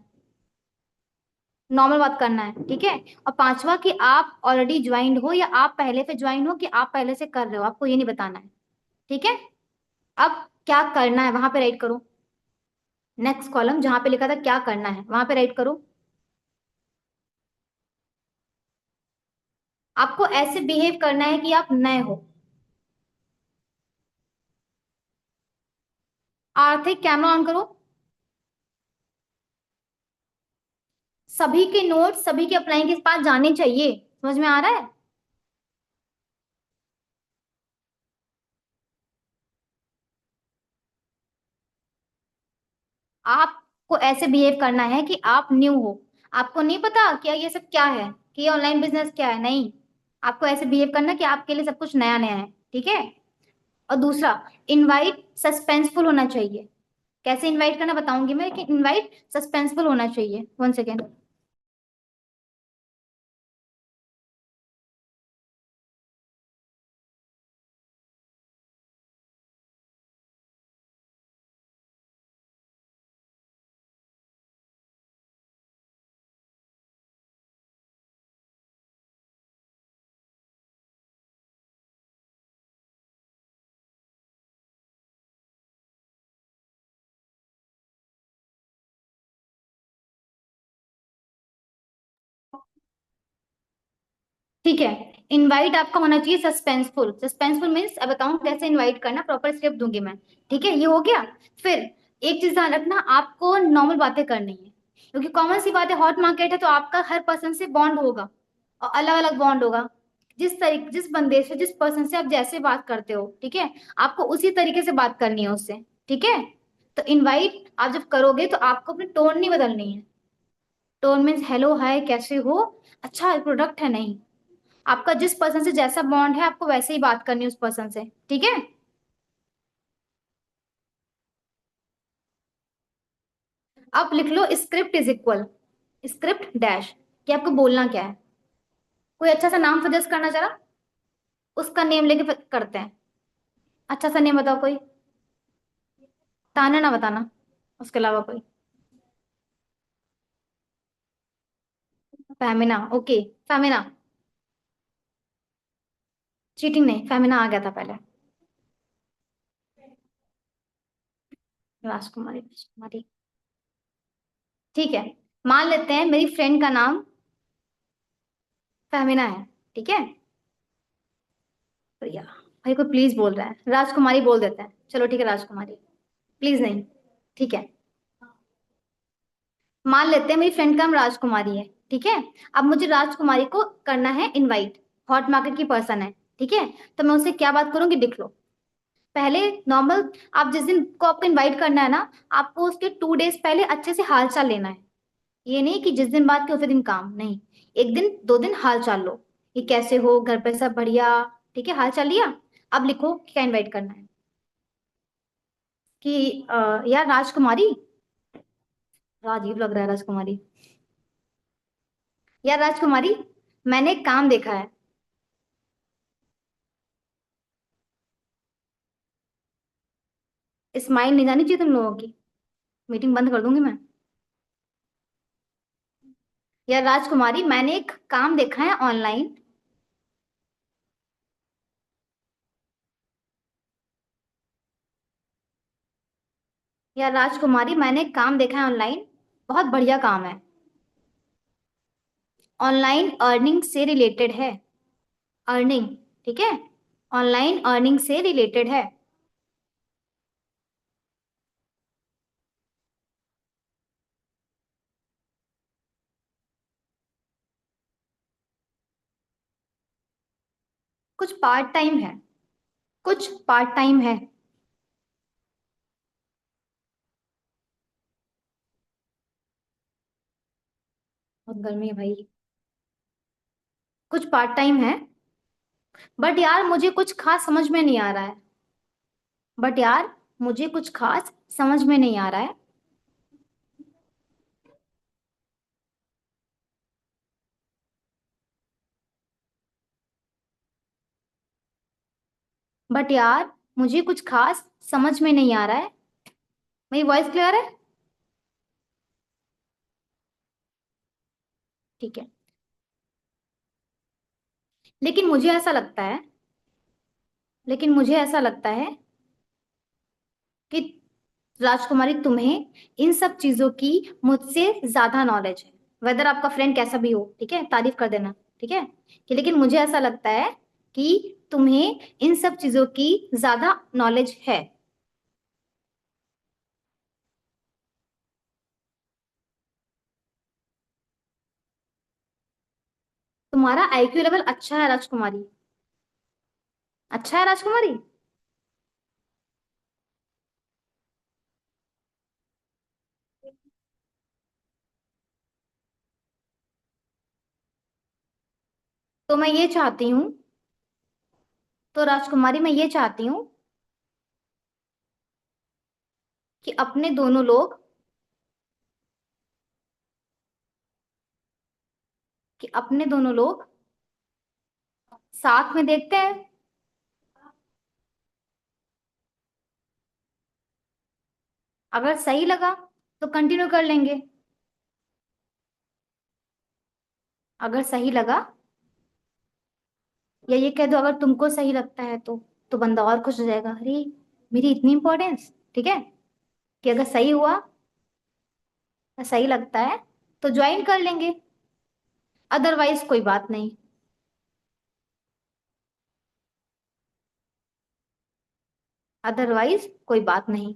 नॉर्मल बात करना है। ठीक है। और पांचवा, कि आप ऑलरेडी ज्वाइंड हो या आप पहले से ज्वाइन हो, कि आप पहले से कर रहे हो, आपको ये नहीं बताना है। ठीक है। अब क्या करना है वहां पे राइट करो। नेक्स्ट कॉलम जहां पे लिखा था क्या करना है, वहां पे राइट करो। आपको ऐसे बिहेव करना है कि आप नए हो। आर्थिक, कैमरा ऑन करो। सभी के नोट्स सभी के अप्लाई के पास जाने चाहिए, समझ में आ रहा है? आपको ऐसे बिहेव करना है कि आप न्यू हो, आपको नहीं पता क्या ये सब क्या है, कि ये ऑनलाइन बिजनेस क्या है, नहीं। आपको ऐसे बिहेव करना कि आपके लिए सब कुछ नया नया है। ठीक है। और दूसरा, इनवाइट सस्पेंसफुल होना चाहिए। कैसे इनवाइट करना बताऊंगी मैं, लेकिन इनवाइट सस्पेंसफुल होना चाहिए। One second. ठीक है, इनवाइट आपका होना चाहिए सस्पेंसफुल। सस्पेंसफुल मीन्स, अब बताऊं कैसे इनवाइट करना, प्रॉपर स्क्रिप्ट दूंगी मैं। ठीक है, ये हो गया। फिर एक चीज ध्यान रखना, आपको नॉर्मल बातें करनी है, क्योंकि कॉमन सी बात है, हॉट मार्केट है, तो आपका हर पर्सन से बॉन्ड होगा, और अलग अलग बॉन्ड होगा। जिस बंदे से, जिस पर्सन से आप जैसे बात करते हो, ठीक है, आपको उसी तरीके से बात करनी है उससे। ठीक है। तो इनवाइट आप जब करोगे तो आपको अपनी टोन नहीं बदलनी है। टोन मीन्स हेलो हाय कैसे हो, अच्छा प्रोडक्ट है, नहीं। आपका जिस पर्सन से जैसा बॉन्ड है, आपको वैसे ही बात करनी है उस पर्सन से। ठीक है। अब लिख लो, script is equal, script dash, कि आपको बोलना क्या है। कोई अच्छा सा नाम सजेस्ट करना जरा, उसका नेम लेके फिर करते हैं। अच्छा सा नेम बताओ कोई, ताना ना बताना, उसके अलावा कोई। फेमिना, ओके। फेमिना, चीटिंग नहीं, फेमिना आ गया था पहले। राजकुमारी, राजकुमारी। ठीक है, मान लेते हैं मेरी फ्रेंड का नाम फेमिना है। ठीक है। प्रिया, भाई कोई प्लीज बोल रहा है, राजकुमारी बोल देते हैं, चलो ठीक है राजकुमारी। प्लीज नहीं। ठीक है, मान लेते हैं मेरी फ्रेंड का नाम राजकुमारी है। ठीक है। अब मुझे राजकुमारी को करना है इनवाइट, हॉट मार्केट की पर्सन है। ठीक है। तो मैं उससे क्या बात करूंगी, देख लो। पहले नॉर्मल, आप जिस दिन को आपको इनवाइट करना है ना, आपको उसके 2 डेज पहले अच्छे से हाल चाल लेना है। ये नहीं कि जिस दिन बात की उसी दिन काम, नहीं। एक दिन 2 दिन हाल चाल लो, कि कैसे हो, घर पे सब बढ़िया। ठीक है, हाल चाल लिया। अब लिखो क्या इनवाइट करना है, कि यार राजकुमारी, अजीब लग रहा है राजकुमारी। यार राजकुमारी, मैंने एक काम देखा है। स्माइल नहीं जानी चाहिए तुम लोगों की। मीटिंग बंद कर दूंगी मैं। यार राजकुमारी, मैंने एक काम देखा है ऑनलाइन। यार राजकुमारी, मैंने एक काम देखा है ऑनलाइन। बहुत बढ़िया काम है। ऑनलाइन अर्निंग से रिलेटेड है। अर्निंग। ठीक है। ऑनलाइन अर्निंग से रिलेटेड है। कुछ पार्ट टाइम है। कुछ पार्ट टाइम है। बहुत गर्मी है भाई। कुछ पार्ट टाइम है। बट यार मुझे कुछ खास समझ में नहीं आ रहा है। बट यार मुझे कुछ खास समझ में नहीं आ रहा है। बट यार मुझे कुछ खास समझ में नहीं आ रहा है। मेरी वॉइस क्लियर है? ठीक है। लेकिन मुझे ऐसा लगता है। लेकिन मुझे ऐसा लगता है कि राजकुमारी, तुम्हें इन सब चीजों की मुझसे ज्यादा नॉलेज है। वेदर आपका फ्रेंड कैसा भी हो, ठीक है, तारीफ कर देना। ठीक है। कि लेकिन मुझे ऐसा लगता है कि तुम्हें इन सब चीजों की ज्यादा नॉलेज है। तुम्हारा आईक्यू लेवल अच्छा है राजकुमारी। अच्छा है राजकुमारी। तो मैं ये चाहती हूँ। तो राजकुमारी, मैं ये चाहती हूँ कि अपने दोनों लोग अपने दोनों लोग साथ में देखते हैं। अगर सही लगा तो कंटिन्यू कर लेंगे। अगर सही लगा, या ये कह दो अगर तुमको सही लगता है तो बंदा और खुश हो जाएगा। अरे, मेरी इतनी इंपॉर्टेंस। ठीक है। कि अगर सही हुआ, सही लगता है, तो ज्वाइन कर लेंगे। अदरवाइज कोई बात नहीं। अदरवाइज कोई बात नहीं।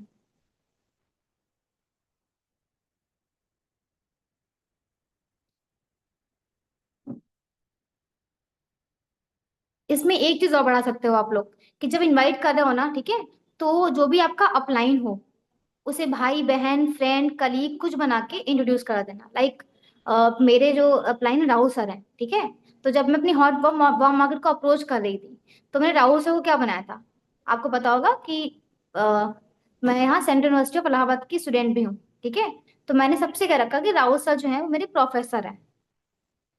इसमें एक चीज और बढ़ा सकते हो आप लोग, कि जब इनवाइट कर रहे हो ना, ठीक है, तो जो भी आपका अपलाइन हो, उसे भाई बहन फ्रेंड कलीग कुछ बना के इंट्रोड्यूस करा देना। लाइक मेरे जो अपलाइन राहुल सर हैं, ठीक है। तो जब मैं अपनी हॉट वर्क मार्केट को अप्रोच कर रही थी, तो मैंने राहुल सर को क्या बनाया था। आपको पता होगा कि अ, मैं यहाँ सेंट्रल यूनिवर्सिटी ऑफ इलाहाबाद की स्टूडेंट भी हूँ। ठीक है। तो मैंने सबसे क्या रखा कि राहुल सर जो है वो मेरे प्रोफेसर हैं।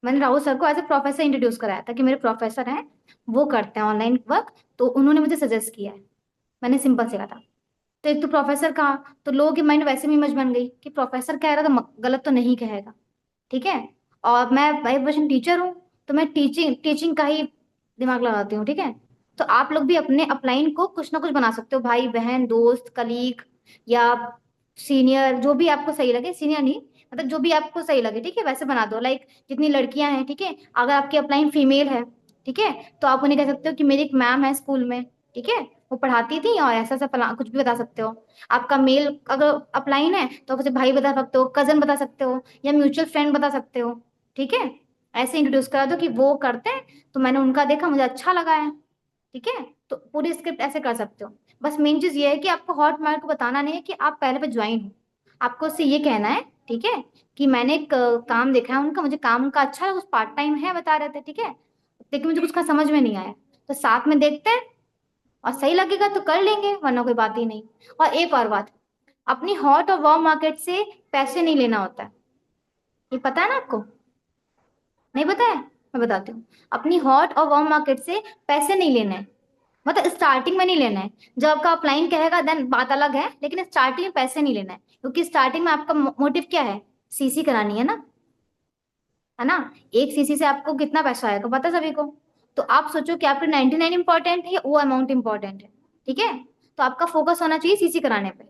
मैंने राहुल सर को एज ए प्रोफेसर इंट्रोड्यूस कराया था कि मेरे प्रोफेसर हैं, वो करते हैं ऑनलाइन वर्क, तो उन्होंने मुझे सजेस्ट किया है। मैंने सिंपल से कहा था। तो एक तो प्रोफेसर कहा, तो लोगों के माइंड वैसे में इमेज बन गई कि प्रोफेसर कह रहा तो गलत तो नहीं कहेगा। ठीक है। और मैं भाई वर्षन टीचर हूँ, तो मैं टीचिंग टीचिंग का ही दिमाग लगाती हूँ। ठीक है। तो आप लोग भी अपने अपलाइन को कुछ ना कुछ बना सकते हो, भाई बहन दोस्त कलीग, या सीनियर, जो भी आपको सही लगे। सीनियर नहीं, मतलब जो भी आपको सही लगे, ठीक है, वैसे बना दो। लाइक जितनी लड़कियां हैं, ठीक है, अगर आपकी अपलाइन फीमेल है, ठीक है, तो आप उन्हें कह सकते हो कि मेरी एक मैम है स्कूल में, ठीक है, वो पढ़ाती थी, और ऐसा ऐसा कुछ भी बता सकते हो। आपका मेल अगर अपलाइन है तो आप उसे भाई बता सकते हो, कजन बता सकते हो, या म्यूचुअल फ्रेंड बता सकते हो। ठीक है। ऐसे इंट्रोड्यूस करा दो कि वो करते हैं, तो मैंने उनका देखा, मुझे अच्छा लगा है। ठीक है। तो पूरी स्क्रिप्ट ऐसे कर सकते हो। बस मेन चीज ये है कि आपको हॉट मार्क को बताना नहीं है कि आप पहले पे ज्वाइन हो। आपको उससे ये कहना है, ठीक है, कि मैंने एक काम देखा है उनका, मुझे काम का अच्छा लगा, कुछ पार्ट टाइम है बता रहे थे, ठीक है, लेकिन मुझे कुछ का समझ में नहीं आया। तो साथ में देखते हैं, और सही लगेगा तो कर लेंगे, वरना कोई बात ही नहीं। और एक और बात, अपनी हॉट और वार्म मार्केट से पैसे नहीं लेना होता है। ये पता है ना आपको? नहीं पता है? मैं बताती हूँ। अपनी हॉट और वार्म मार्केट से पैसे नहीं लेने हैं। मतलब स्टार्टिंग में नहीं लेना है। जब आपका अपलाइन कहेगा देन बात अलग है, लेकिन स्टार्टिंग में पैसे नहीं लेना है, क्योंकि स्टार्टिंग में आपका मोटिव क्या है? सीसी करानी है ना। है ना? एक सीसी से आपको कितना पैसा आएगा पता है सभी को? तो आप सोचो कि आपके 99 इंपॉर्टेंट है या वो अमाउंट इंपॉर्टेंट है। ठीक है? तो आपका फोकस होना चाहिए सीसी कराने पे।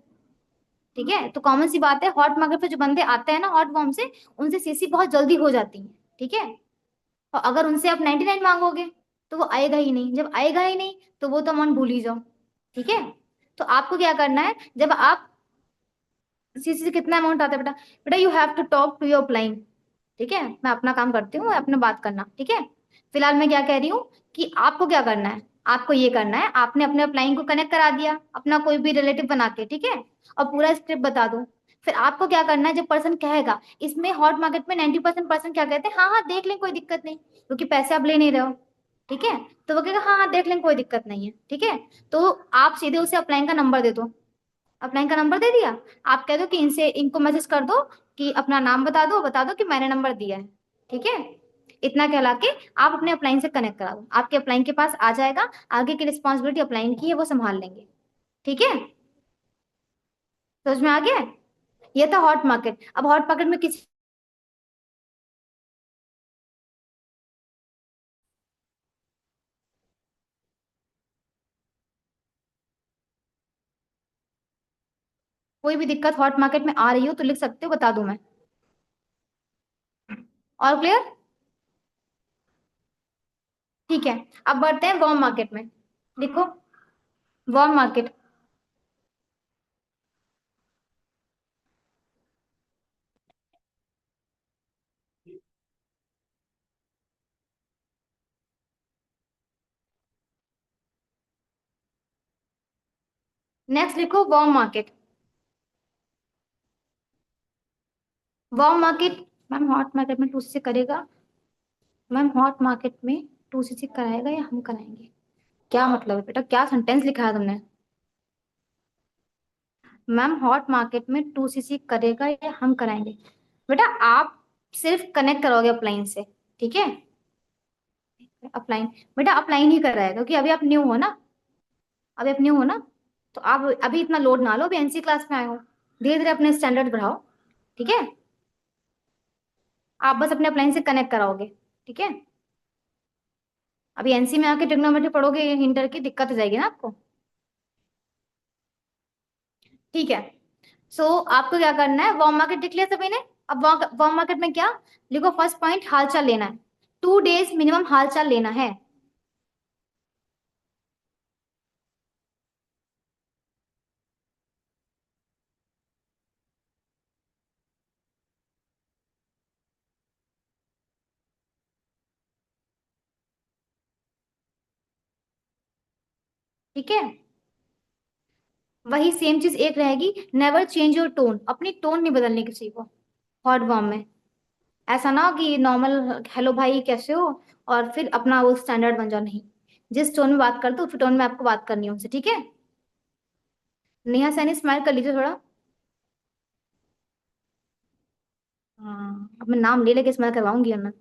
ठीक है? तो कॉमन सी बात है, हॉट मार्केट पे जो बंदे आते हैं ना हॉट वार्म से, उनसे सीसी बहुत जल्दी हो जाती है। ठीक है? और अगर उनसे आप 99 मांगोगे तो वो आएगा ही नहीं। जब आएगा ही नहीं तो वो तो अमाउंट भूल ही जाओ। ठीक है? तो आपको क्या करना है, जब आप सीसी से कितना अमाउंट आता है बेटा? बेटा you have to talk to your client. ठीक है? मैं अपना काम करती हूँ, अपना बात करना। ठीक है? फिलहाल मैं क्या कह रही हूँ कि आपको क्या करना है। आपको ये करना है, आपने अपने क्लाइंट को कनेक्ट करा दिया अपना कोई भी रिलेटिव बना के। ठीक है? और पूरा स्क्रिप्ट बता दो। फिर आपको क्या करना है, जब पर्सन कहेगा, इसमें हॉट मार्केट में 90% पर्सन क्या कहते हैं, हाँ हाँ देख लें कोई दिक्कत नहीं, क्योंकि पैसे आप ले नहीं रहे हो। ठीक है? तो वो कहेगा हाँ हाँ देख लें कोई दिक्कत नहीं है। ठीक है? तो आप सीधे उसे अपलाइन का नंबर दे दो। अपलाइन का नंबर दे दिया। आप कह दो कि इनसे इनको मैसेज कर दो कि अपना नाम बता दो कि मैंने नंबर दिया है। ठीक है? इतना कहला के आप अपने अपलाइन से कनेक्ट करा दो, आपके अपलाइन के पास आ जाएगा। आगे की रिस्पॉन्सिबिलिटी अपलाइन की है, वो संभाल लेंगे। ठीक है? समझ में आ गया? ये था हॉट मार्केट। अब हॉट मार्केट में किसी कोई भी दिक्कत हॉट मार्केट में आ रही हो तो लिख सकते हो, बता दूं मैं। और क्लियर? ठीक है। अब बढ़ते हैं वार्म मार्केट में। लिखो, वार्म मार्केट। नेक्स्ट लिखो warm market. Warm market. Ma'am hot market में टू से करेगा? मैम हॉट मार्केट में टू सीसी कराएगा या हम कराएंगे? क्या मतलब है बेटा, क्या सेंटेंस लिखा है तुमने? मैम हॉट मार्केट में टू सीसी करेगा या हम कराएंगे? बेटा आप सिर्फ कनेक्ट करोगे अपलाइन से। ठीक है? अपलाइन। बेटा अपलाइन ही कराएगा, क्योंकि अभी आप न्यू हो ना। अभी आप न्यू हो ना। तो आप अभी इतना लोड ना लो, अभी एनसी क्लास में आए हो। धीरे धीरे अपने स्टैंडर्ड बढ़ाओ। ठीक है? आप बस अपने अपलाइन से कनेक्ट कराओगे। ठीक है? अभी एनसी में आके ट्रिग्नोमेट्री पढ़ोगे इंटर की, दिक्कत हो जाएगी ना आपको। ठीक है? सो आपको क्या करना है, वार्म मार्केट लिख लिया सभी ने। अब वार्म मार्केट में क्या लिखो, फर्स्ट पॉइंट हालचाल लेना है। 2 डेज मिनिमम हालचाल लेना है। ठीक है? वही सेम चीज एक रहेगी, नेवर चेंज योर टोन। अपनी टोन नहीं बदलनी किसी को हॉट वार्म में। ऐसा ना हो कि नॉर्मल हेलो भाई कैसे हो और फिर अपना वो स्टैंडर्ड बन जाओ, नहीं। जिस टोन में बात करते हो उस टोन में आपको बात करनी है उनसे। ठीक है? नेहा सैनी स्माइल कर लीजिए थोड़ा। हाँ, अब मैं नाम ले लेके स्माइल करवाऊंगी उन्हें।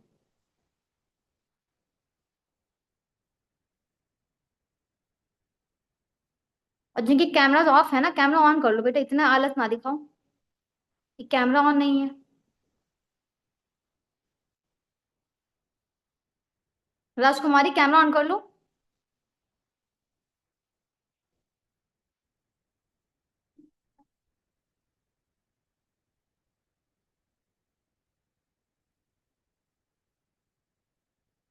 और जिनके कैमराज ऑफ है ना, कैमरा ऑन कर लो बेटा, इतना आलस ना दिखाओ कि कैमरा ऑन नहीं है। राजकुमारी कैमरा ऑन कर लो।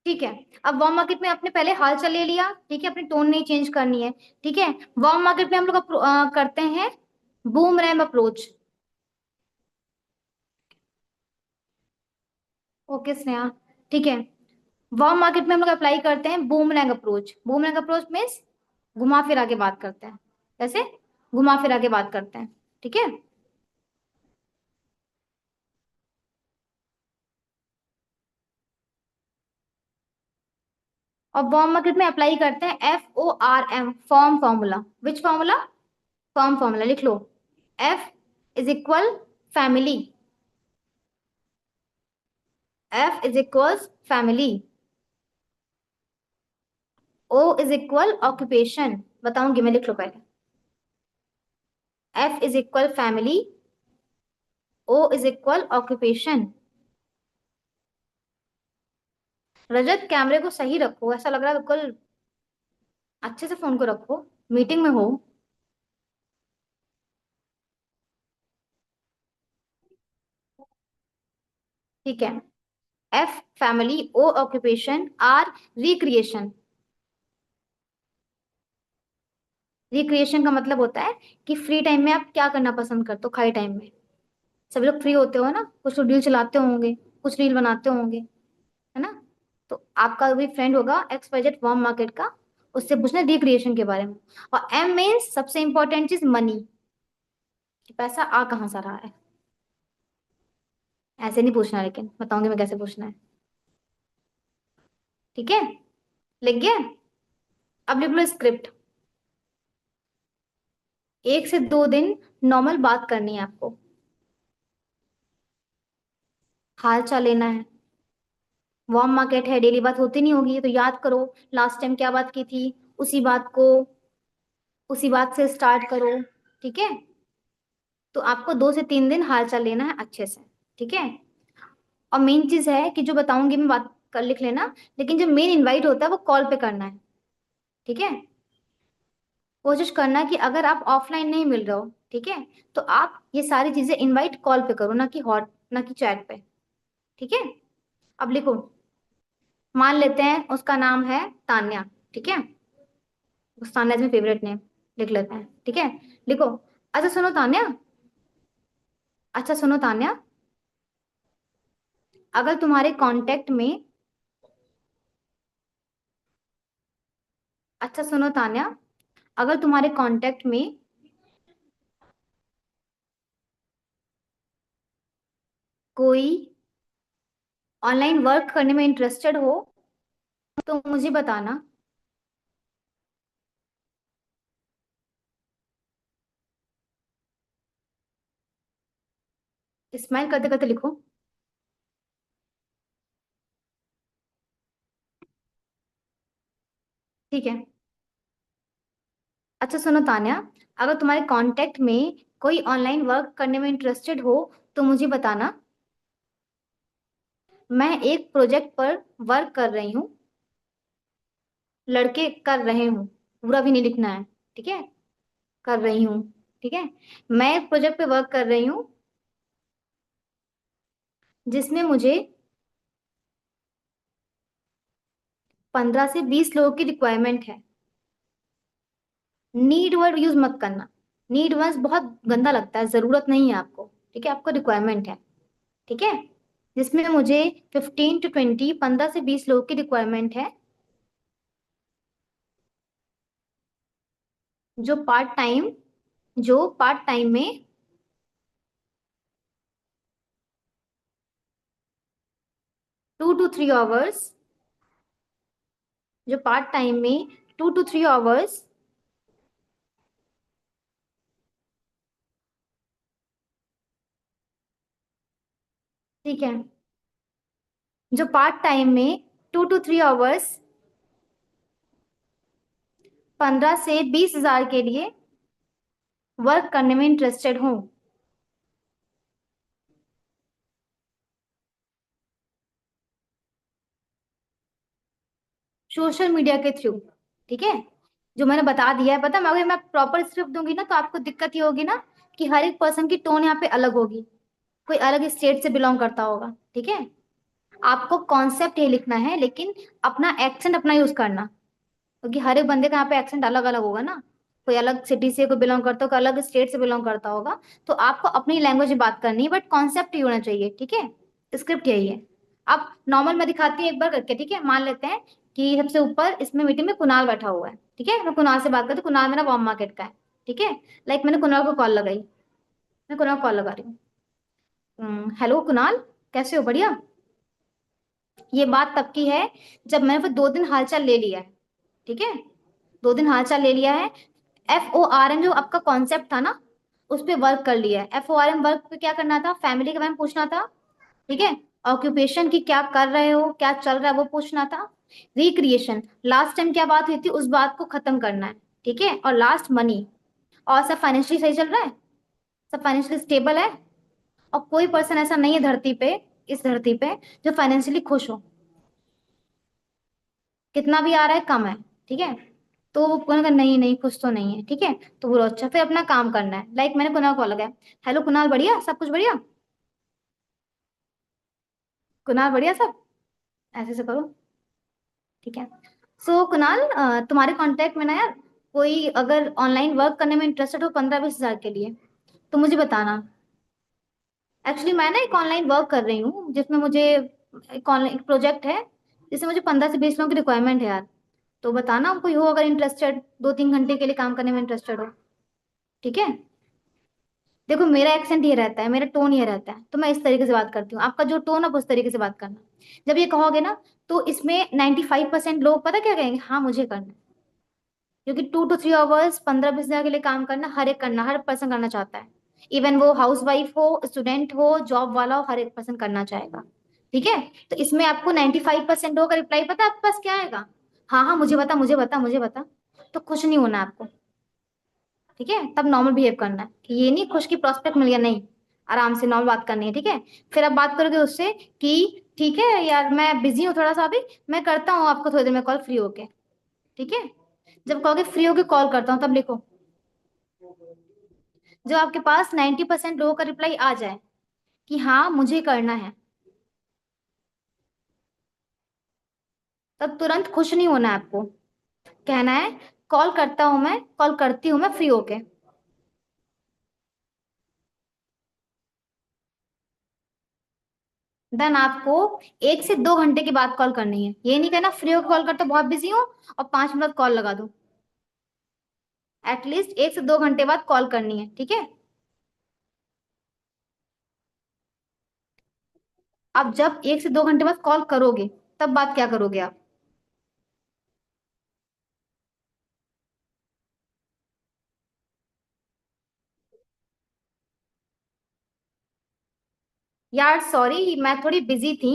ठीक है? अब वार्म मार्केट में आपने पहले हाल चाल ले लिया। ठीक है? अपनी टोन नहीं चेंज करनी है। ठीक है? वार्म मार्केट में हम लोग करते हैं boom RAM approach. Okay Sneha. ठीक है? वार्म मार्केट में हम लोग अप्लाई करते हैं boomerang approach. Boomerang approach means घुमा फिरा के बात करते हैं। कैसे? घुमा फिरा के बात करते हैं। ठीक है? और वार्म मार्केट में अप्लाई करते हैं FORM, form formula. Which formula? Form formula लिख लो। F is equal family, F is equals family. O is equal occupation, बताऊंगी मैं, लिख लो पहले। F is equal family, O is equal occupation. Rajat कैमरे को सही रखो, ऐसा लग रहा है बिल्कुल अच्छे से फोन को रखो, मीटिंग में हो। ठीक है। F family, O occupation, R recreation. Recreation का मतलब होता है कि फ्री टाइम में आप क्या करना पसंद करते हो, खाली टाइम में। सभी लोग फ्री होते हो ना, कुछ लोग रील चलाते होंगे, कुछ रील बनाते होंगे, है ना। तो आपका भी फ्रेंड होगा एक्स वाई वार्म मार्केट का, उससे पूछना रिक्रिएशन के बारे में। और एम मीन्स सबसे इंपॉर्टेंट चीज मनी, कि पैसा आ कहाँ से रहा है। ऐसे नहीं पूछना, लेकिन बताऊंगी मैं कैसे पूछना है। ठीक है, लिख गया। अब लिख लो स्क्रिप्ट। 1 से 2 दिन नॉर्मल बात करनी है आपको, हाल चाल लेना है। वार्म मार्केट है, डेली बात होती नहीं होगी, तो याद करो लास्ट टाइम क्या बात की थी, उसी बात को, उसी बात से स्टार्ट करो। ठीक है, तो आपको 2 से 3 दिन हाल चाल लेना है अच्छे से। ठीक है। और मेन चीज है कि जो बताऊंगी मैं बात कर लिख लेना, लेकिन जो मेन इनवाइट होता है वो कॉल पे करना है। ठीक है। कोशिश करना कि अगर आप ऑफलाइन नहीं मिल रहे हो, ठीक है, तो आप ये सारी चीजें इनवाइट कॉल पे करो, ना कि हॉट, ना कि चैट पे। ठीक है। अब लिखो, मान लेते हैं उसका नाम है तान्या। ठीक है, उस Tanya is my favourite name, लिख लेते हैं। ठीक है, लिखो। अच्छा सुनो तान्या, अच्छा सुनो तान्या, अगर तुम्हारे कांटेक्ट में, अच्छा सुनो तान्या, अगर तुम्हारे कांटेक्ट में कोई ऑनलाइन वर्क करने में इंटरेस्टेड हो तो मुझे बताना। स्माइल करते करते लिखो। ठीक है। अच्छा सुनो तान्या, अगर तुम्हारे कांटेक्ट में कोई ऑनलाइन वर्क करने में इंटरेस्टेड हो तो मुझे बताना। मैं एक प्रोजेक्ट पर वर्क कर रही हूँ, लड़के कर रहे हूँ, पूरा भी नहीं लिखना है। ठीक है, कर रही हूँ। ठीक है, मैं एक प्रोजेक्ट पे वर्क कर रही हूँ जिसमें मुझे 15 से 20 लोगों की रिक्वायरमेंट है। नीड वर्ड यूज मत करना, नीड वर्ड बहुत गंदा लगता है, जरूरत नहीं है आपको। ठीक है, आपको रिक्वायरमेंट है। ठीक है, जिसमें मुझे 15 to 20, 15 से 20 लोगों की रिक्वायरमेंट है, जो पार्ट टाइम, जो पार्ट टाइम में 2 to 3 आवर्स, जो पार्ट टाइम में 2 to 3 आवर्स, ठीक है, जो पार्ट टाइम में 2 to 3 आवर्स 15 से 20 हजार के लिए वर्क करने में इंटरेस्टेड हूँ। सोशल मीडिया के थ्रू। ठीक है, जो मैंने बता दिया है, पता है, अगर मैं प्रॉपर स्क्रिप्ट दूंगी ना तो आपको दिक्कत ये होगी ना कि हर एक पर्सन की टोन यहाँ पे अलग होगी, कोई अलग स्टेट से बिलोंग करता होगा। ठीक है, आपको कॉन्सेप्ट ये लिखना है, लेकिन अपना एक्सेंट अपना यूज करना, क्योंकि हर एक बंदे का यहाँ पे एक्सेंट अलग अलग होगा ना, कोई अलग सिटी से कोई बिलोंग करता होगा, कोई अलग स्टेट से बिलोंग करता होगा। तो आपको अपनी लैंग्वेज में बात करनी है, बट कॉन्सेप्ट ही होना चाहिए। ठीक है, स्क्रिप्ट यही है। अब नॉर्मल मैं दिखाती हूँ एक बार करके। ठीक है, मान लेते हैं कि सबसे ऊपर इसमें मीटिंग में कुणाल बैठा हुआ है। ठीक है, मैं कुणाल से बात करती हूँ, कुणाल मेरा वार्म मार्केट का है। ठीक है, लाइक मैंने कुणाल को कॉल लगाई, मैं कुणाल को कॉल लगा रही हूँ। हेलो कुणाल, कैसे हो, बढ़िया। ये बात तब की है जब मैंने वो 2 दिन हालचाल ले लिया है। ठीक है, 2 दिन हालचाल ले लिया है। FORM जो आपका कॉन्सेप्ट था ना, उस पे वर्क कर लिया है। FORM वर्क पे क्या करना था, फैमिली के बारे में पूछना था, ठीक है। ऑक्यूपेशन की क्या कर रहे हो, क्या चल रहा है वो पूछना था। रिक्रिएशन, लास्ट टाइम क्या बात हुई थी उस बात को खत्म करना है, ठीक है। और लास्ट मनी, और सब फाइनेंशियली सही चल रहा है, सब फाइनेंशियली स्टेबल है। और कोई पर्सन ऐसा नहीं है धरती पे, इस धरती पे, जो फाइनेंशियली खुश हो। कितना भी आ रहा है कम है, ठीक है। तो वो बोलेगा नहीं नहीं कुछ तो नहीं है, ठीक है। तो बोलो अच्छा, फिर अपना काम करना है। लाइक मैंने कुणाल को लगाया, हेलो कुणाल, बढ़िया सब कुछ बढ़िया, कुणाल बढ़िया सब, ऐसे से करो, ठीक है। सो कुणाल, तुम्हारे कांटेक्ट में ना यार, कोई अगर ऑनलाइन वर्क करने में इंटरेस्टेड हो 15-20 हजार के लिए, तो मुझे बताना। एक्चुअली मैं ना एक ऑनलाइन वर्क कर रही हूँ जिसमें मुझे एक ऑनलाइन प्रोजेक्ट है, जिसमें मुझे 15 से 20 लोगों की रिक्वायरमेंट है यार। तो बताना कोई हो अगर इंटरेस्टेड, 2-3 घंटे के लिए काम करने में इंटरेस्टेड हो, ठीक है। देखो मेरा एक्सेंट ये रहता है, मेरा टोन ये रहता है, तो मैं इस तरीके से बात करती हूँ। आपका जो टोन है आप उस तरीके से बात करना। जब ये कहोगे ना, तो इसमें 95% लोग पता क्या कहेंगे, हाँ मुझे करना है। क्योंकि 2 to 3 आवर्स 15-20 हजार के लिए काम करना, हर एक करना, हर पर्सन करना चाहता है। इवन वो हाउस वाइफ हो, स्टूडेंट हो, जॉब वाला हो, हर एक पर्सन करना चाहेगा, ठीक है। तो इसमें आपको 95% लोगों का रिप्लाई पता है आपके पास क्या आएगा, हाँ हाँ मुझे बता, मुझे बता, मुझे बता। तो खुश नहीं होना आपको, ठीक है। तब नॉर्मल बिहेव करना है, कि ये नहीं खुश की प्रोस्पेक्ट मिल गया, नहीं। आराम से नॉर्मल बात करनी है, ठीक है। फिर आप बात करोगे उससे कि ठीक है यार मैं बिजी हूँ थोड़ा सा अभी, मैं करता हूँ आपको थोड़ी देर में कॉल फ्री होके, ठीक है। जब कहोगे फ्री होके कॉल करता हूँ, तब लिखो, जब आपके पास 90% लोगों का रिप्लाई आ जाए कि हाँ मुझे करना है, तब तुरंत खुश नहीं होना है आपको। कहना है कॉल करता हूँ मैं, कॉल करती हूँ मैं फ्री होके। देन आपको 1 से 2 घंटे के बाद कॉल करनी है, ये नहीं कहना फ्री होकर कॉल करते बहुत बिजी हूँ और 5 मिनट बाद कॉल लगा दो। एटलीस्ट 1 से 2 घंटे बाद कॉल करनी है, ठीक है। अब जब 1 से 2 घंटे बाद कॉल करोगे, तब बात क्या करोगे आप। यार सॉरी मैं थोड़ी बिजी थी,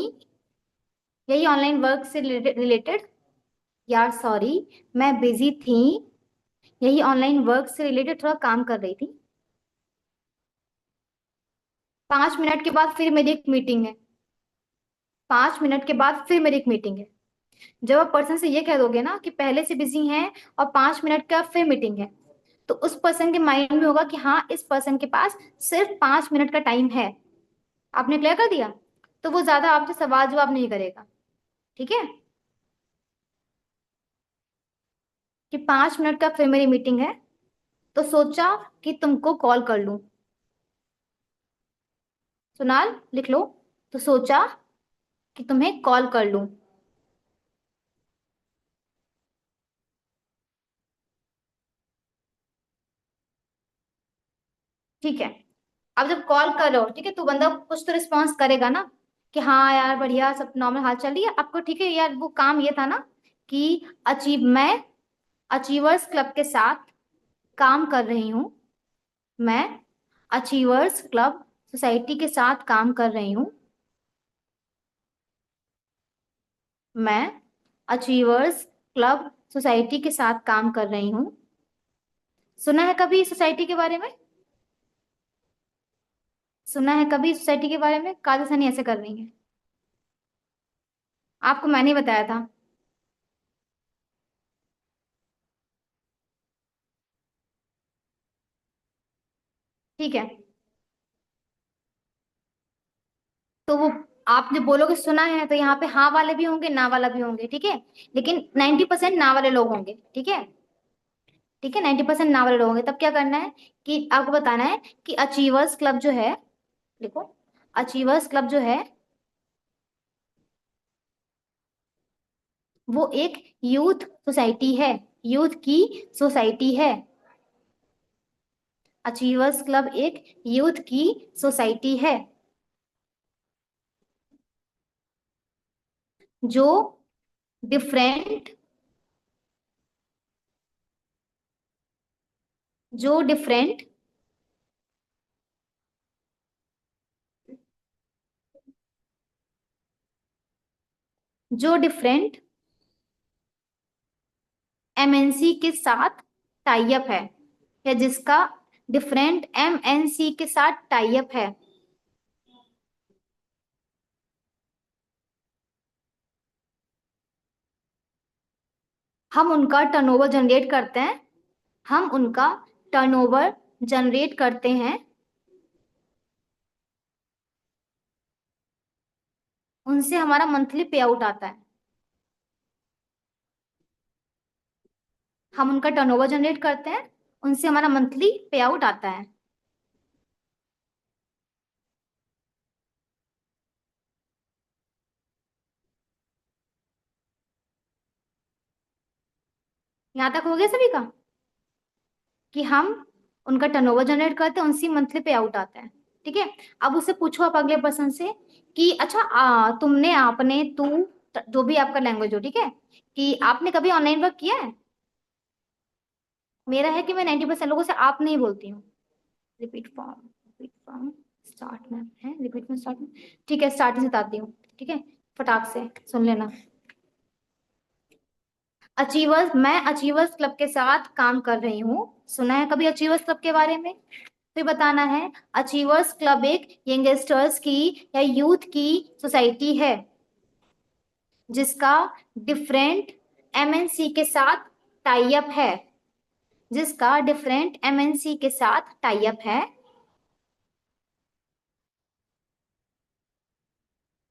यही ऑनलाइन वर्क से रिलेटेड। यार सॉरी मैं बिजी थी, यही ऑनलाइन वर्क से रिलेटेड थोड़ा काम कर रही थी। 5 मिनट के बाद फिर मेरी एक मीटिंग है, 5 मिनट के बाद फिर मेरी एक मीटिंग है। जब आप पर्सन से ये कह दोगे ना कि पहले से बिजी हैं और 5 मिनट का फिर मीटिंग है, तो उस पर्सन के माइंड में होगा कि हाँ इस पर्सन के पास सिर्फ 5 मिनट का टाइम है। आपने क्लियर कर दिया, तो वो ज्यादा आपसे सवाल जवाब नहीं करेगा, ठीक है। कि 5 मिनट का फिर मेरी मीटिंग है, तो सोचा कि तुमको कॉल कर लूं। सुनाल लिख लो, तो सोचा कि तुम्हें कॉल कर लूं, ठीक है। अब जब कॉल करो, ठीक है, तो बंदा कुछ तो रिस्पॉन्स करेगा ना, कि हाँ यार बढ़िया सब नॉर्मल हाल चल रही है आपको, ठीक है। यार वो काम ये था ना कि मैं अचीवर्स क्लब के साथ काम कर रही हूँ, मैं अचीवर्स क्लब सोसाइटी के साथ काम कर रही हूँ, मैं अचीवर्स क्लब सोसाइटी के साथ काम कर रही हूँ। सुना है कभी सोसाइटी के बारे में, सुना है कभी सोसाइटी के बारे में, काजल सनी ऐसे कर रही है। आपको मैंने ही बताया था, ठीक है। तो वो आप जब बोलोगे सुना है, तो यहाँ पे हाँ वाले भी होंगे ना वाला भी होंगे, ठीक है। लेकिन 90% ना वाले लोग होंगे, ठीक है, ठीक है। 90% ना वाले लोग होंगे, तब क्या करना है कि आपको बताना है कि अचीवर्स क्लब जो है, देखो, अचीवर्स क्लब जो है वो एक यूथ सोसाइटी है, यूथ की सोसाइटी है। अचीवर्स क्लब एक यूथ की सोसाइटी है, जो डिफरेंट, जो डिफरेंट जो डिफरेंट एमएनसी के साथ टाई अप है, या जिसका डिफरेंट एमएनसी के साथ टाई अप है। हम उनका टर्नओवर जनरेट करते हैं। हम उनका टर्नओवर जनरेट करते हैं। उनसे हमारा मंथली पे आउट आता है। हम उनका टर्नओवर जनरेट करते हैं, उनसे हमारा मंथली पे आउट आता है। यहां तक हो गया सभी का, कि हम उनका टर्नओवर जनरेट करते हैं, उनसे मंथली पे आउट आता है। ठीक है। अब उससे पूछो आप अगले पर्सन से कि अच्छा तुमने, आपने, तू, जो भी आपका लैंग्वेज हो, ठीक है, कि आपने कभी ऑनलाइन वर्क किया है। मेरा है कि मैं 90% लोगों से आप नहीं बोलती हूँ। रिपीट फॉर्म स्टार्ट में है, रिपीट में स्टार्ट में। ठीक है, स्टार्टिंग से बताती हूँ। ठीक है, फटाक से सुन लेना। अचीवर्स, मैं अचीवर्स क्लब के साथ काम कर रही हूँ। सुना है कभी अचीवर्स क्लब के बारे में? फिर बताना है। अचीवर्स क्लब एक यंगस्टर्स की या यूथ की सोसाइटी है, जिसका डिफरेंट एमएनसी के साथ टाई अप है। जिसका डिफरेंट एमएनसी के साथ टाई अप है।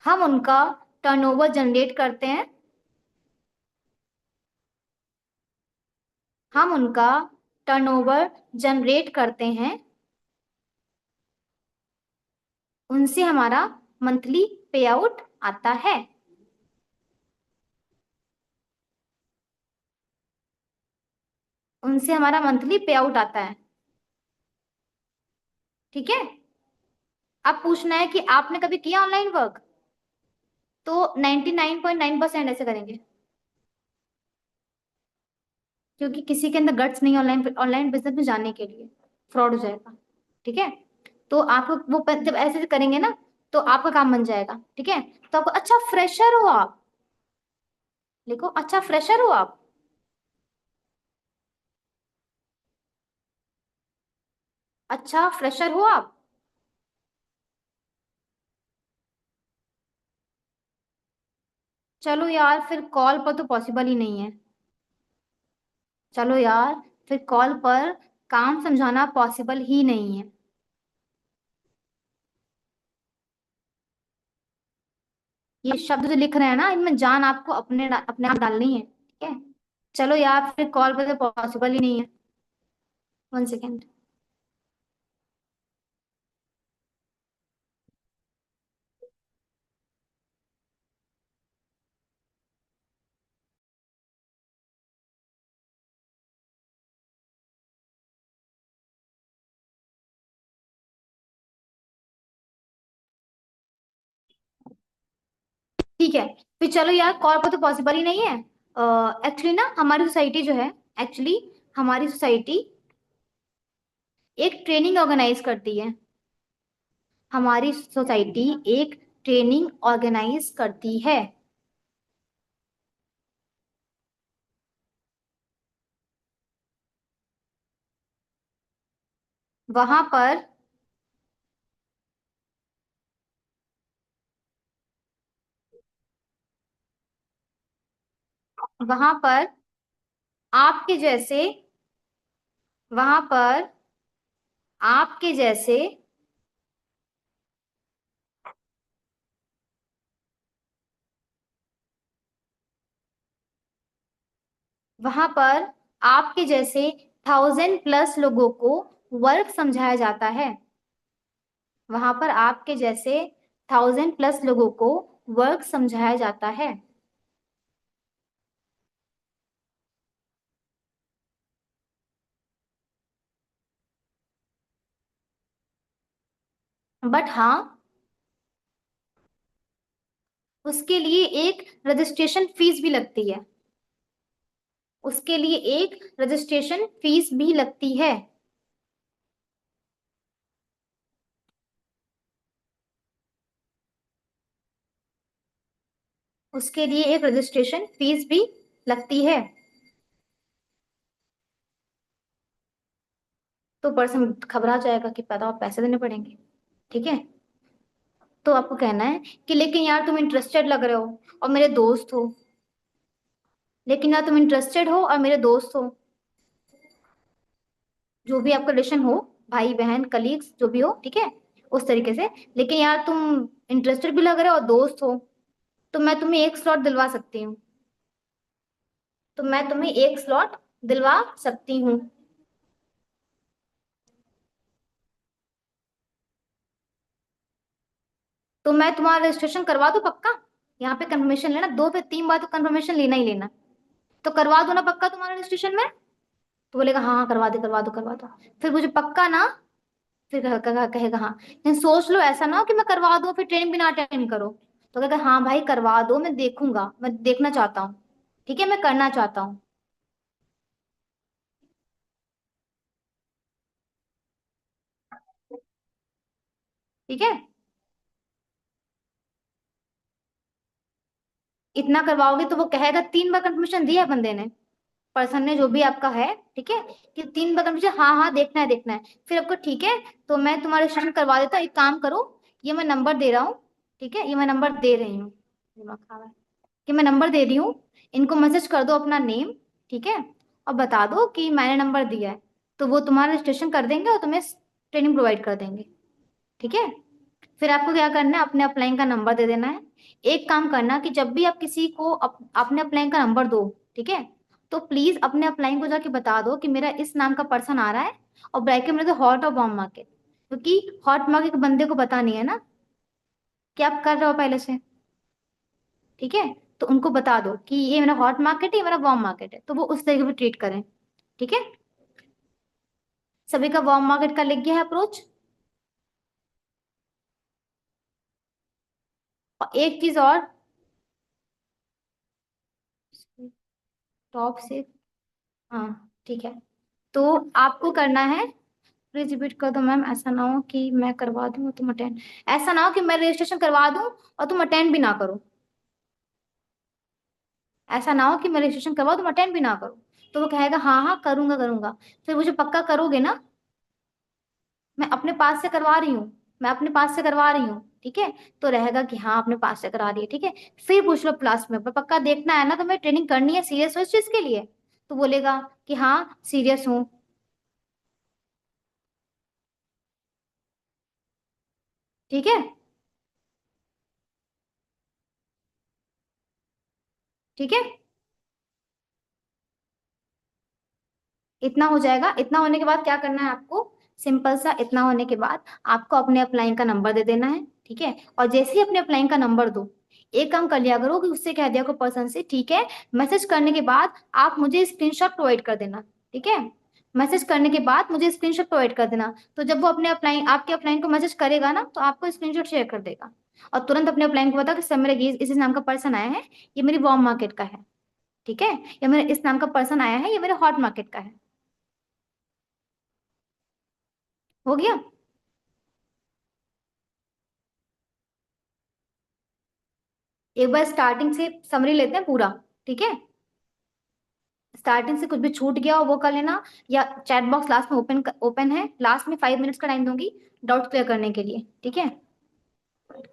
हम उनका टर्नओवर जनरेट करते हैं। हम उनका टर्नओवर जनरेट करते हैं। उनसे हमारा मंथली पे आउट आता है। उनसे हमारा मंथली पे आउट आता है। ठीक है। अब पूछना है कि आपने कभी किया ऑनलाइन वर्क, तो 99.9% ऐसे करेंगे, क्योंकि किसी के अंदर गट्स नहीं ऑनलाइन ऑनलाइन बिजनेस में जाने के लिए, फ्रॉड हो जाएगा। ठीक है। तो आपको वो जब ऐसे करेंगे ना, तो आपका काम बन जाएगा। ठीक है। तो आपको अच्छा फ्रेशर हो आप, लिखो अच्छा फ्रेशर हो आप। अच्छा फ्रेशर हो आप। चलो यार, फिर कॉल पर तो पॉसिबल ही नहीं है। चलो यार, फिर कॉल पर काम समझाना पॉसिबल ही नहीं है। ये शब्द जो लिख रहे हैं ना, इनमें जान आपको अपने अपने आप डालनी है। ठीक है। चलो यार, फिर कॉल पर तो पॉसिबल ही नहीं है। 1 सेकेंड। ठीक है, फिर चलो यार, कॉल पर तो पॉसिबल ही नहीं है। एक्चुअली ना, हमारी सोसाइटी जो है, एक्चुअली हमारी सोसाइटी एक ट्रेनिंग ऑर्गेनाइज करती है। हमारी सोसाइटी एक ट्रेनिंग ऑर्गेनाइज करती है। वहां पर वहां पर आपके जैसे वहां पर आपके जैसे वहां पर आपके जैसे 1000+ लोगों को वर्क समझाया जाता है। वहां पर आपके जैसे 1000+ लोगों को वर्क समझाया जाता है। बट हाँ, उसके लिए एक रजिस्ट्रेशन फीस भी लगती है। उसके लिए एक रजिस्ट्रेशन फीस भी लगती है। उसके लिए एक रजिस्ट्रेशन फीस भी लगती है। तो पर्सन घबरा जाएगा कि पता और पैसे देने पड़ेंगे। ठीक है, तो आपको कहना है कि लेकिन यार तुम इंटरेस्टेड लग रहे हो और मेरे दोस्त हो, लेकिन यार तुम इंटरेस्टेड हो और मेरे दोस्त हो, जो भी आपका रिलेशन हो, भाई बहन कलीग्स जो भी हो, ठीक है, उस तरीके से। लेकिन यार तुम इंटरेस्टेड भी लग रहे हो और दोस्त हो, तो मैं तुम्हें एक स्लॉट दिलवा सकती हूँ। तो मैं तुम्हें एक स्लॉट दिलवा सकती हूँ। तो मैं तुम्हारा रजिस्ट्रेशन करवा दूँ पक्का? यहाँ पे कंफर्मेशन लेना, 2 से 3 बार तो कंफर्मेशन लेना ही लेना। तो करवा दो ना पक्का तुम्हारा रजिस्ट्रेशन में? तो बोलेगा हाँ हाँ करवा दे करवा दो करवा दो। फिर मुझे पक्का ना, फिर कहेगा हाँ। लेकिन सोच लो ऐसा ना हो कि मैं करवा दूं फिर ट्रेनिंग भी ना अटेंड करो। तो कहेगा हाँ भाई करवा दो, मैं देखूंगा, मैं देखना चाहता हूँ, ठीक है, मैं करना चाहता हूँ। ठीक है, इतना करवाओगे तो वो कहेगा 3 बार कंफर्मेशन दिया है बंदे ने, पर्सन ने जो भी आपका है, ठीक है, कि 3 बार कंफर्मेशन, हाँ हाँ देखना है देखना है। फिर आपको ठीक है, तो मैं तुम्हारा रजिस्ट्रेशन करवा देता हूँ, एक काम करो, ये मैं नंबर दे रहा हूँ, ठीक है, ये मैं नंबर दे रही हूँ, दिमाग खराब है, कि मैं नंबर दे रही हूँ, इनको मैसेज कर दो अपना नेम, ठीक है, और बता दो कि मैंने नंबर दिया है। तो वो तुम्हारा रजिस्ट्रेशन कर देंगे और तुम्हें ट्रेनिंग प्रोवाइड कर देंगे। ठीक है, फिर आपको क्या करना है, अपने अपलाइन का नंबर दे देना है। एक काम करना कि जब भी आप किसी को अपने अपलाइन का नंबर दो, ठीक है, तो प्लीज अपने अपलाइन को जाके बता दो कि मेरा इस नाम का पर्सन आ रहा है, और ब्रैकेट में तो हॉट और वार्म मार्केट, क्योंकि हॉट मार्केट बंदे को पता नहीं है ना कि आप कर रहे हो पहले से। ठीक है, तो उनको बता दो कि ये मेरा हॉट मार्केट है, ये मेरा वार्म मार्केट है, तो वो उस तरीके से ट्रीट करें। ठीक है, सभी का वार्म मार्केट का लिख गया है अप्रोच। और एक चीज और, टॉप से, हाँ ठीक है, तो आपको करना है, प्लीज रिपीट कर दो मैम, ऐसा ना हो कि मैं करवा दूं और तुम अटेंड, ऐसा ना हो कि मैं रजिस्ट्रेशन करवा दूं और तुम अटेंड भी ना करो, ऐसा ना हो कि मैं रजिस्ट्रेशन करवा दूं तुम अटेंड भी ना करो। तो वो कहेगा हाँ हाँ करूंगा करूंगा। फिर मुझे पक्का करोगे ना, मैं अपने पास से करवा रही हूँ, मैं अपने पास से करवा रही हूँ, ठीक है, तो रहेगा कि हाँ अपने पास से करा रही है, ठीक है। फिर पूछ लो क्लास में, पर पक्का देखना है ना, तुम्हें ट्रेनिंग करनी है, सीरियस हो इस चीज के लिए? तो बोलेगा कि हाँ सीरियस हूँ। ठीक है, ठीक है, इतना हो जाएगा। इतना होने के बाद क्या करना है आपको, सिंपल सा, इतना होने के बाद आपको अपने अपलाइन का नंबर दे देना है, ठीक है। और जैसे ही अपने अपलाइन का नंबर दो, एक काम कर लिया करो कि उससे कह दिया करो पर्सन से, ठीक है, मैसेज करने के बाद आप मुझे स्क्रीनशॉट प्रोवाइड कर देना। ठीक है, मैसेज करने के बाद मुझे स्क्रीनशॉट प्रोवाइड कर देना। तो जब वो अपने अपलाइन, आपके अपलाइन को मैसेज करेगा ना, तो आपको स्क्रीनशॉट शेयर कर देगा, और तुरंत अपने अपलाइन को बता कि सर मेरा ये इस नाम का पर्सन आया है, ये मेरी वार्म मार्केट का है, ठीक है, या मेरा इस नाम का पर्सन आया है, ये मेरे हॉट मार्केट का है। हो गया? एक बार स्टार्टिंग से समरी लेते हैं पूरा, ठीक है। स्टार्टिंग से कुछ भी छूट गया हो वो कर लेना, या चैट बॉक्स लास्ट में ओपन ओपन है, लास्ट में 5 मिनट्स का टाइम दूंगी डाउट क्लियर करने के लिए, ठीक है।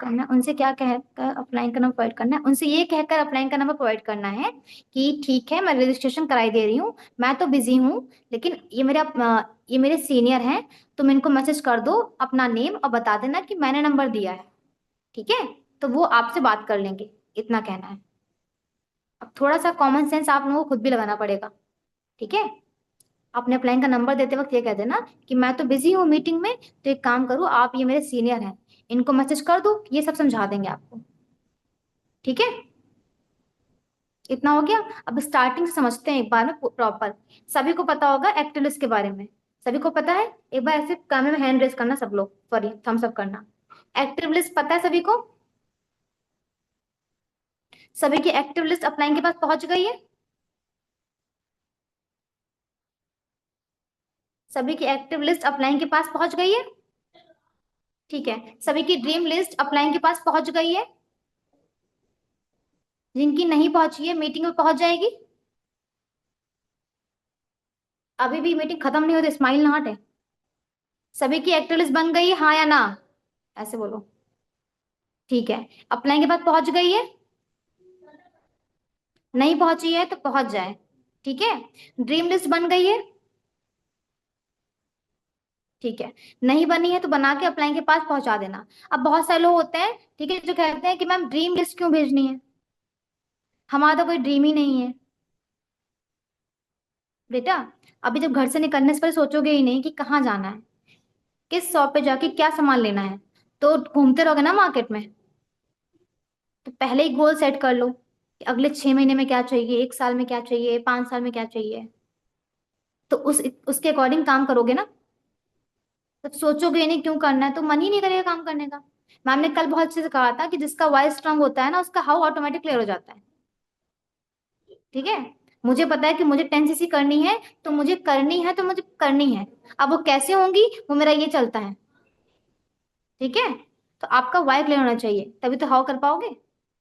करना उनसे क्या कहकर अप्लाई का नंबर प्रोवाइड करना है, उनसे ये कहकर अप्लाई का नंबर प्रोवाइड करना है कि ठीक है मैं रजिस्ट्रेशन कराई दे रही हूँ, मैं तो बिजी हूँ, लेकिन ये मेरे सीनियर हैं, तुम इनको मैसेज कर दो अपना नेम और बता देना कि मैंने नंबर दिया है, ठीक है, तो वो आपसे बात कर लेंगे। इतना कहना है। अब थोड़ा सा कॉमन सेंस आप लोगों को खुद भी लगाना पड़ेगा, ठीक है। अपने अपलाइन का नंबर देते वक्त ये कह देना कि मैं तो बिजी हूँ मीटिंग में, तो एक काम करो आप, ये मेरे सीनियर हैं, इनको मैसेज कर दो, ये सब समझा देंगे आपको। ठीक है, इतना हो गया। अब स्टार्टिंग से समझते हैं एक बार में प्रॉपर। सभी को पता होगा एक्टिव लिस्ट के बारे में, सभी को पता है? एक बार ऐसे काम में हैंड रेस करना सब लोग, सॉरी थम्स अप करना। एक्टिव लिस्ट पता है सभी को? सभी की एक्टिव लिस्ट अपलाइन के पास पहुंच गई है? सभी की एक्टिव लिस्ट अपलाइन के पास पहुंच गई है? ठीक है, सभी की ड्रीम लिस्ट अपलाइन के पास पहुंच गई है? जिनकी नहीं पहुंची है मीटिंग में पहुंच जाएगी। अभी भी मीटिंग खत्म नहीं होती, स्माइल ना हटे। सभी की एक्टर लिस्ट बन गई है, हाँ या ना? ऐसे बोलो। ठीक है। अप्लाई के बाद पहुंच गई है? नहीं पहुंची है तो पहुंच जाए। ठीक है। ड्रीम लिस्ट बन गई है? ठीक है। नहीं बनी है तो बना के अप्लाई के पास पहुंचा देना। अब बहुत सारे लोग होते हैं, ठीक है, जो कहते हैं कि मैम ड्रीम लिस्ट क्यों भेजनी है, हमारा तो कोई ड्रीम ही नहीं है। बेटा, अभी जब घर से निकलने से पहले सोचोगे ही नहीं कि कहाँ जाना है, किस शॉप पे जाके क्या सामान लेना है, तो घूमते रहोगे ना मार्केट में। तो पहले ही गोल सेट कर लो कि अगले 6 महीने में क्या चाहिए, 1 साल में क्या चाहिए, 5 साल में क्या चाहिए। तो उसके अकॉर्डिंग काम करोगे ना। जब सोचोगे ही नहीं क्यों करना है तो मन ही नहीं करेगा काम करने का। मैम ने कल बहुत अच्छे से कहा था कि जिसका वाई स्ट्रांग होता है ना, उसका हाउ ऑटोमेटिक क्लियर हो जाता है। ठीक है। मुझे पता है कि मुझे 10 सीसी करनी है, तो मुझे करनी है, तो मुझे करनी है। अब वो कैसे होंगी, वो मेरा ये चलता है। ठीक है। तो आपका वाई क्लियर होना चाहिए, तभी तो हाउ कर पाओगे।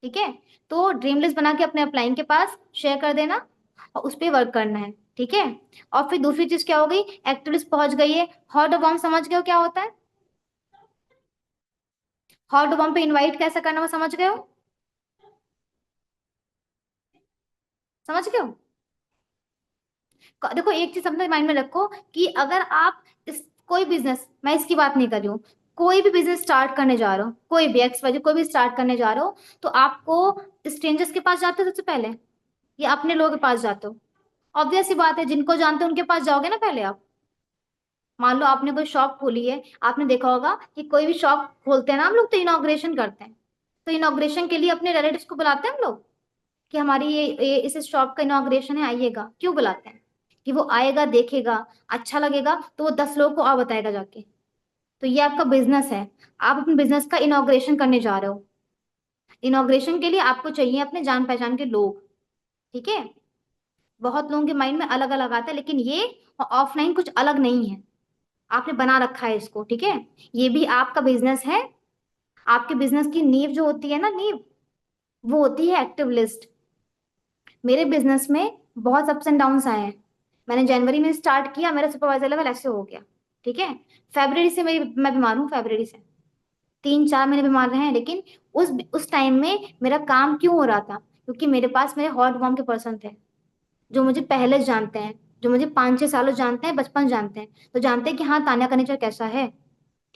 ठीक है। तो ड्रीम लिस्ट बना के अपने अपलाइन के पास शेयर कर देना, और उस पर वर्क करना है। ठीक है। और फिर दूसरी चीज क्या हो गई, एक्टर लिस्ट पहुंच गई है। हॉट वार्म समझ गए हो क्या होता है? हॉट वार्म पे इनवाइट कैसे करना वो समझ गए हो? समझ गए हो? देखो एक चीज अपने माइंड में रखो कि अगर आप इस कोई बिजनेस, मैं इसकी बात नहीं कर रही हूँ, कोई भी बिजनेस स्टार्ट करने जा रहे हो, कोई भी एक्स वाई कोई भी स्टार्ट करने जा रहे हो, तो आपको स्ट्रेंजर्स के पास जाते हो सबसे पहले, या अपने लोगों के पास जाते हो? ऑब्वियस सी बात है, जिनको जानते हो उनके पास जाओगे ना पहले आप। मान लो आपने कोई शॉप खोली है, आपने देखा होगा कि कोई भी शॉप खोलते हैं ना हम लोग, तो इनॉग्रेशन करते हैं। तो इनॉग्रेशन के लिए अपने रिलेटिव्स को बुलाते हैं हम लोग कि हमारी ये इस शॉप का इनॉग्रेशन है, आइएगा। क्यों बुलाते हैं? कि वो आएगा, देखेगा, अच्छा लगेगा तो वो 10 लोगों को आ बताएगा जाके। तो ये आपका बिजनेस है, आप अपने बिजनेस का इनॉग्रेशन करने जा रहे हो। इनॉग्रेशन के लिए आपको चाहिए अपने जान पहचान के लोग। ठीक है। बहुत लोगों के माइंड में अलग अलग आता है, लेकिन ये ऑफलाइन कुछ अलग नहीं है। आपने बना रखा है इसको। ठीक है। ये भी आपका बिजनेस है। आपके बिजनेस की नींव जो होती है ना, नींव, वो होती है एक्टिव लिस्ट। मेरे बिजनेस में बहुत अप्स एंड डाउन्स आए हैं। मैंने जनवरी में स्टार्ट किया, मेरा सुपरवाइजर लेवल ऐसे हो गया। ठीक है। फरवरी से मैं बीमार हूँ, फरवरी से 3-4 महीने बीमार रहे हैं, लेकिन उस टाइम में मेरा काम क्यों हो रहा था, क्योंकि मेरे पास मेरे हॉट वार्म के पर्सन थे, जो मुझे पहले से जानते हैं, जो मुझे 5-6 सालों जानते हैं, बचपन जानते हैं, तो जानते हैं कि हाँ तान्या का नेचर कैसा है।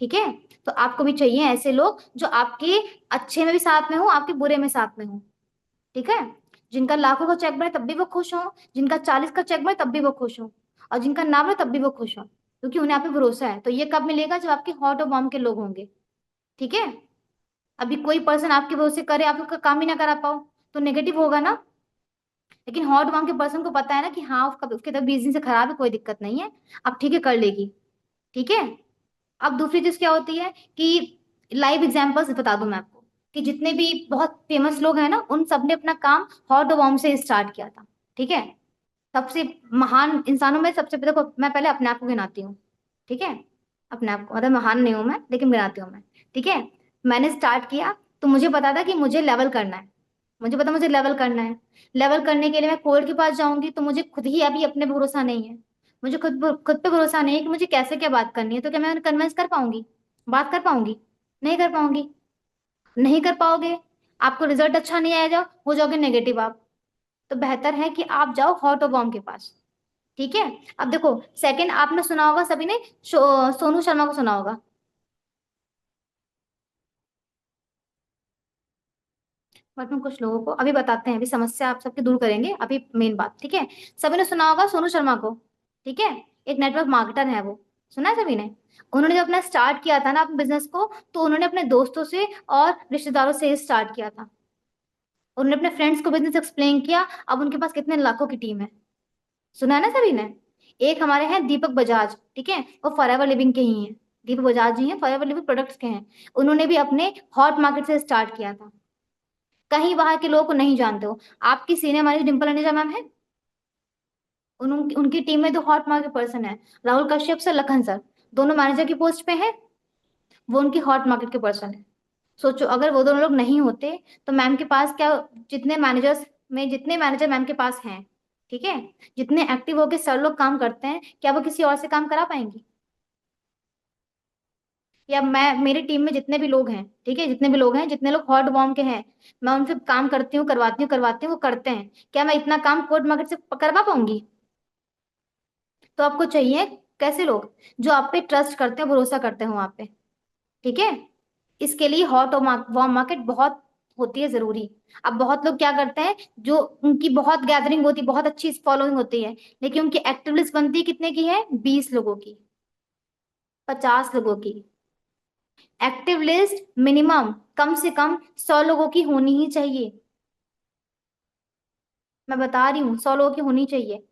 ठीक है। तो आपको भी चाहिए ऐसे लोग जो आपके अच्छे में भी साथ में हो, आपके बुरे में साथ में हो। ठीक है। जिनका लाखों का चेक बने तब भी वो खुश हो, जिनका 40 का चेक बने तब भी वो खुश हो, और जिनका ना बने तब भी वो खुश हो, क्योंकि उन्हें आप पे भरोसा है। तो ये कब मिलेगा, जब आपके हॉट और वार्म के लोग होंगे। ठीक है। अभी कोई पर्सन आपके भरोसे करे, आप उसका काम ही ना करा पाओ, तो नेगेटिव होगा ना। लेकिन हॉट वार्म के पर्सन को पता है ना कि हाँ उसका उसके तब बिजनेस से खराब है, कोई दिक्कत नहीं है, अब ठीक है कर लेगी। ठीक है। अब दूसरी चीज क्या होती है कि लाइव एग्जांपल्स बता दूं मैं आपको, कि जितने भी बहुत फेमस लोग हैं ना, उन सब ने अपना काम हॉट वॉर्म से स्टार्ट किया था। ठीक है। सबसे महान इंसानों में सबसे देखो, मैं पहले अपने आप को गिनाती हूँ। ठीक है। अपने आप को, मतलब महान नहीं हूं मैं, लेकिन गिनाती हूँ मैं। ठीक है। मैंने स्टार्ट किया तो मुझे पता था कि मुझे लेवल करना है। मुझे पता मुझे लेवल करना है। लेवल करने के लिए मैं कोर्ट के पास जाऊंगी तो मुझे खुद ही अभी अपने पे भरोसा नहीं है। मुझे खुद पे भरोसा नहीं है कि मुझे कैसे क्या बात करनी है, तो क्या मैं कन्विंस कर पाऊंगी, बात कर पाऊंगी? नहीं कर पाऊंगी। नहीं कर पाओगे, आपको रिजल्ट अच्छा नहीं आएगा, हो जाओगे नेगेटिव आप। तो बेहतर है कि आप जाओ हॉट और वार्म के पास। ठीक है। अब देखो, सेकंड आपने सुना होगा, सभी ने सोनू शर्मा को सुना होगा। बट हम कुछ लोगों को अभी बताते हैं, अभी समस्या आप सबकी दूर करेंगे, अभी मेन बात। ठीक है। सभी ने सुना होगा सोनू शर्मा को। ठीक है। एक नेटवर्क मार्केटर है वो, सुना है सभी ने? उन्होंने जब अपना स्टार्ट किया था ना अपने बिजनेस को, तो उन्होंने अपने दोस्तों से और रिश्तेदारों से स्टार्ट किया था। उन्होंने अपने फ्रेंड्स को बिजनेस एक्सप्लेन किया। अब उनके पास कितने लाखों की टीम है, सुना है ना सभी ने? एक हमारे हैं दीपक बजाज, ठीक है, वो फॉरएवर लिविंग के ही हैं। दीपक बजाज जी हैं, फॉरएवर लिविंग प्रोडक्ट्स के हैं। उन्होंने भी अपने हॉट मार्केट से स्टार्ट किया था। कहीं बाहर के लोगों को नहीं जानते हो। आपकी senior manager Dimple Aneeza ma'am है, उनकी टीम में दो हॉट मार्केट पर्सन है, राहुल कश्यप सर, लखन सर, दोनों मैनेजर की पोस्ट पे हैं। वो उनकी हॉट मार्केट के पर्सन है। सोचो अगर वो दोनों लोग नहीं होते तो मैम के पास क्या, जितने मैनेजर्स में जितने मैनेजर मैम के पास हैं, ठीक है, जितने एक्टिव होके सर लोग काम करते हैं, क्या वो किसी और से काम करा पाएंगी? या मैं, मेरी टीम में जितने भी लोग हैं, ठीक है, जितने भी लोग हैं, जितने लोग हॉट वॉर्म के हैं, मैं उनसे काम करती हूँ, करवाती हूँ, वो करते हैं, क्या मैं इतना काम कोर्ट मार्केट से करवा पाऊंगी? तो आपको चाहिए कैसे लोग, जो आप पे ट्रस्ट करते हैं, भरोसा करते हो आप पे, ठीक है। इसके लिए हॉट और वार्म मार्केट बहुत होती है जरूरी। अब बहुत लोग क्या करते हैं, जो उनकी बहुत गैदरिंग होती है, बहुत अच्छी फॉलोइंग होती है, लेकिन उनकी एक्टिव लिस्ट बनती है कितने की है, 20 लोगों की, 50 लोगों की। एक्टिव लिस्ट मिनिमम कम से कम 100 लोगों की होनी ही चाहिए। मैं बता रही हूँ 100 लोगों की होनी चाहिए।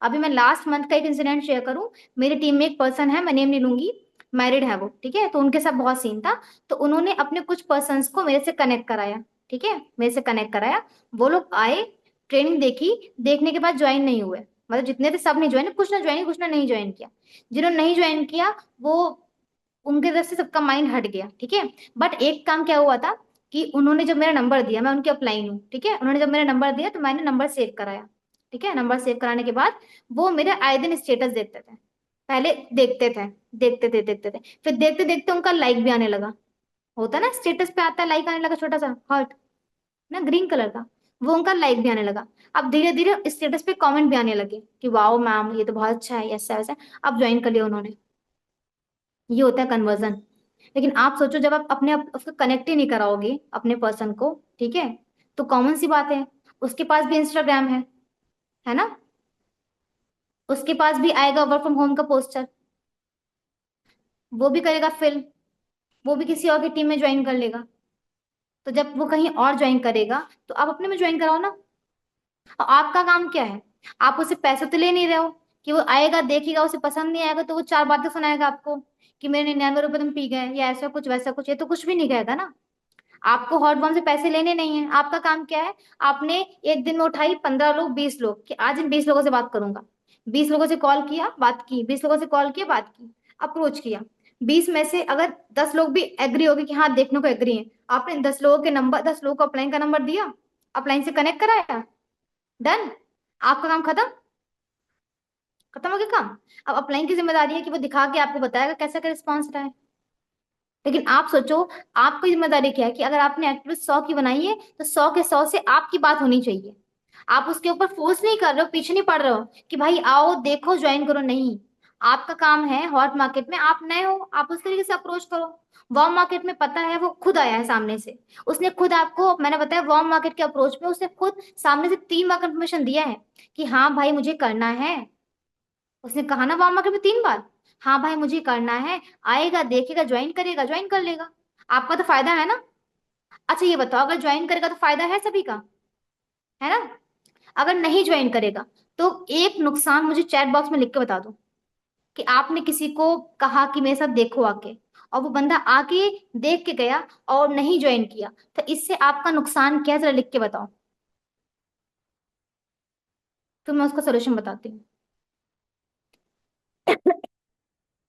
अभी मैं लास्ट मंथ का एक इंसिडेंट शेयर करूं। मेरी टीम में एक पर्सन है, मैं नेम नहीं लूंगी, मैरिड है वो, ठीक है, तो उनके साथ बहुत सीन था। तो उन्होंने अपने कुछ पर्सन्स को मेरे से कनेक्ट कराया, ठीक है, मेरे से कनेक्ट कराया। वो लोग आए, ट्रेनिंग देखी, देखने के बाद ज्वाइन नहीं हुए। मतलब जितने थे सब नहीं ज्वाइन, कुछ ना ज्वाइन, कुछ ना नहीं ज्वाइन किया। जिन्होंने नहीं ज्वाइन किया वो, उनके तरफ से सबका माइंड हट गया, ठीक है। बट एक काम क्या हुआ था कि उन्होंने जब मेरा नंबर दिया, मैं उनकी अपलाइन हूँ, ठीक है, उन्होंने जब मेरा नंबर दिया तो मैंने नंबर सेव कराया, ठीक है। नंबर सेव कराने के बाद वो मेरे आए दिन स्टेटस देखते थे। पहले देखते थे, फिर देखते देखते उनका लाइक भी आने लगा। होता ना, स्टेटस पे आता है लाइक आने लगा, छोटा सा हार्ट ना, ग्रीन कलर का। वो उनका लाइक भी आने लगा। अब धीरे धीरे स्टेटस पे कमेंट भी आने लगे कि वाओ मैम, ये तो बहुत अच्छा है, ऐसा वैसा। अब ज्वाइन कर लिया उन्होंने। ये होता है कन्वर्जन। लेकिन आप सोचो, जब आप अपने उसको कनेक्ट ही नहीं कराओगे अपने पर्सन को, ठीक है, तो कॉमन सी बात है, उसके पास भी इंस्टाग्राम है ना, उसके पास भी आएगा वर्क फ्रॉम होम का पोस्टर, वो भी करेगा फिल, वो भी किसी और की टीम में ज्वाइन कर लेगा। तो जब वो कहीं और ज्वाइन करेगा तो आप अपने में ज्वाइन कराओ ना। और आपका काम क्या है, आप उससे पैसे तो ले नहीं रहे हो कि वो आएगा देखेगा, उसे पसंद नहीं आएगा तो वो चार बातें सुनाएगा आपको कि मेरे 99 रुपए तुम पी गए, या ऐसा कुछ वैसा कुछ, ये तो कुछ भी नहीं कहेगा ना। आपको हॉट बॉम्ब से पैसे लेने नहीं है, आपका काम क्या है, आपने एक दिन में उठाई 15 लोग, 20 लोग, कि आज इन 20 लोगों से बात करूंगा। 20 लोगों से कॉल किया, बात की, 20 लोगों से कॉल किया, बात की, अप्रोच किया। 20 में से अगर 10 लोग भी एग्री हो गए कि हाँ देखने को एग्री है, आपने 10 लोगों के नंबर, 10 लोगों को अपलाइन का नंबर दिया, अपलाइन से कनेक्ट कराया, डन, आपका काम खत्म। खत्म हो गया काम। अब अपलाइन की जिम्मेदारी है कि वो दिखा के आपको बताएगा कैसा क्या रिस्पॉन्स रहा है। लेकिन आप सोचो, आपकी जिम्मेदारी क्या है कि अगर आपने एक्टिविटी 100 की बनाई है तो 100 के 100 से आपकी बात होनी चाहिए। आप उसके ऊपर फोर्स नहीं कर रहे हो, पीछे नहीं पड़ रहे हो कि भाई आओ देखो ज्वाइन करो, नहीं। आपका काम है, हॉट मार्केट में आप नए हो, आप उस तरीके से अप्रोच करो। वार्म मार्केट में पता है, वो खुद आया है सामने से, उसने खुद आपको, मैंने बताया वार्म मार्केट के अप्रोच में उसने खुद सामने से 3 बार कंफर्मेशन दिया है कि हाँ भाई मुझे करना है। उसने कहा ना वार्म मार्केट में 3 बार, हाँ भाई मुझे करना है, आएगा देखेगा ज्वाइन करेगा, ज्वाइन कर लेगा। आपका तो फायदा है ना। अच्छा ये बताओ, अगर ज्वाइन करेगा तो फायदा है सभी का, है ना। अगर नहीं ज्वाइन करेगा तो एक नुकसान मुझे चैट बॉक्स में लिख के बता दो कि आपने किसी को कहा कि मेरे साथ देखो आके, और वो बंदा आके देख के गया और नहीं ज्वाइन किया, तो इससे आपका नुकसान क्या है, जरा लिख के बताओ, तो मैं उसका सोल्यूशन बताती हूँ।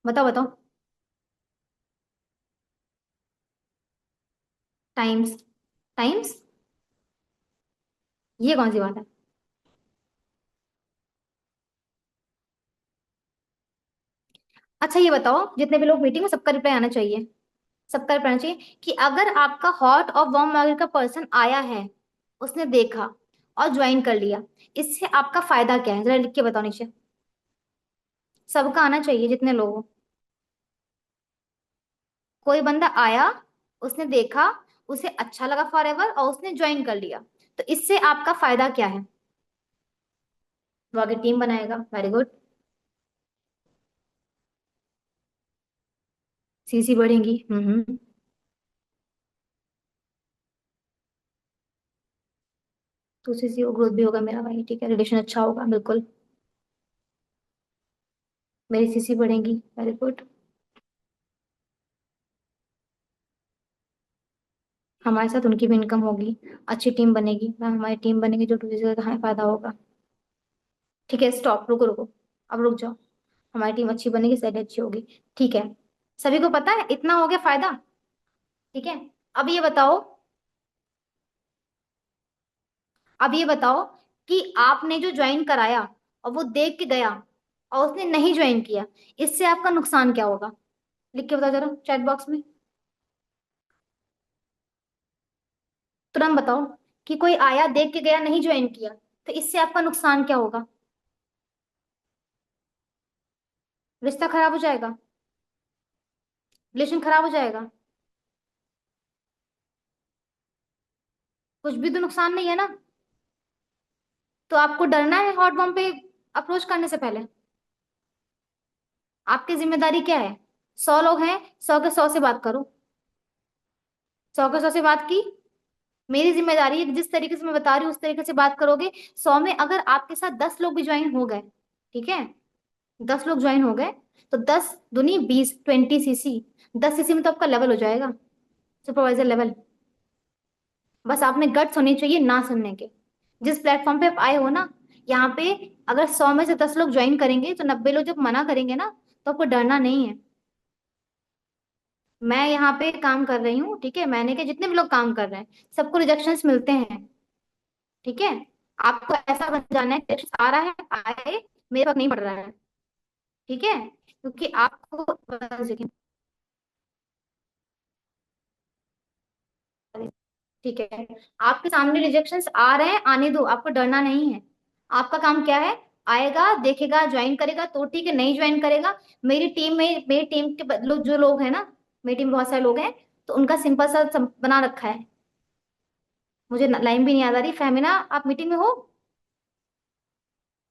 बताओ बताओ। टाइम्स, टाइम्स, ये कौन सी बात है? अच्छा ये बताओ, जितने भी लोग मीटिंग में, सबका रिप्लाई आना चाहिए, सबका रिप्लाई आना चाहिए कि अगर आपका हॉट और वार्म मार्केट का पर्सन आया है, उसने देखा और ज्वाइन कर लिया, इससे आपका फायदा क्या है, जरा लिख के बताओ नीचे। सबका आना चाहिए, जितने लोग हो। कोई बंदा आया, उसने देखा, उसे अच्छा लगा फॉरएवर, और उसने ज्वाइन कर लिया, तो इससे आपका फायदा क्या है? वो आगे टीम बनाएगा, वेरी गुड। सीसी बढ़ेंगी, तो सीसी को ग्रोथ भी होगा मेरा भाई, ठीक है, रिलेशन अच्छा होगा बिल्कुल। मेरी सीसी बढ़ेंगी, वेरी गुड। हमारे साथ उनकी भी इनकम होगी, अच्छी टीम बनेगी ना, हमारी टीम बनेगी जो दूसरे का हमें फायदा होगा। ठीक है, स्टॉप, रुको रुको, अब रुक जाओ। हमारी टीम अच्छी बनेगी, सैलरी अच्छी होगी, ठीक है। सभी को पता है, इतना हो गया फायदा, ठीक है। अब ये बताओ, अब ये बताओ कि आपने जो ज्वाइन कराया और वो देख के गया और उसने नहीं ज्वाइन किया, इससे आपका नुकसान क्या होगा? लिख के बताओ जरा चैट बॉक्स में, तुरंत बताओ। कि कोई आया, देख के गया, नहीं ज्वाइन किया, तो इससे आपका नुकसान क्या होगा? रिश्ता खराब हो जाएगा, रिलेशन खराब हो जाएगा। कुछ भी तो नुकसान नहीं है ना। तो आपको डरना है हॉट बॉम्ब पे अप्रोच करने से पहले? आपकी जिम्मेदारी क्या है? 100 लोग हैं, 100 के 100 से बात करो। 100 के 100 से बात की। मेरी जिम्मेदारी है कि जिस तरीके से मैं बता रही हूँ उस तरीके से बात करोगे। 100 में अगर आपके साथ 10 लोग भी ज्वाइन हो गए, ठीक है, 10 लोग ज्वाइन हो गए, तो 10 दूनी 20, 20 सीसी। 10 सीसी में तो आपका लेवल हो जाएगा, सुपरवाइजर लेवल। बस आप में गट्स होने चाहिए ना सुनने के। जिस प्लेटफॉर्म पे आप आए हो ना, यहाँ पे अगर 100 में से 10 लोग ज्वाइन करेंगे तो 90 लोग जब मना करेंगे ना, तो आपको डरना नहीं है। मैं यहाँ पे काम कर रही हूँ, ठीक है, मैंने के जितने भी लोग काम कर रहे हैं सबको रिजेक्शंस मिलते हैं, ठीक है। आपको ऐसा बन जाना है, रिजेक्शन आ रहा है आए, मेरे वक्त नहीं पड़ रहा है, ठीक है, क्योंकि आपको ठीक है, आपके सामने रिजेक्शंस आ रहे हैं, आने दो, आपको डरना नहीं है। आपका काम क्या है? आएगा, देखेगा, ज्वाइन करेगा तो ठीक है, नहीं ज्वाइन करेगा। मेरी टीम के लोग, जो लोग हैं ना, मेरी टीम में बहुत सारे लोग हैं, तो उनका सिंपल सा बना रखा है। मुझे लाइन भी नहीं याद आ रही, फहमीना आप मीटिंग में हो?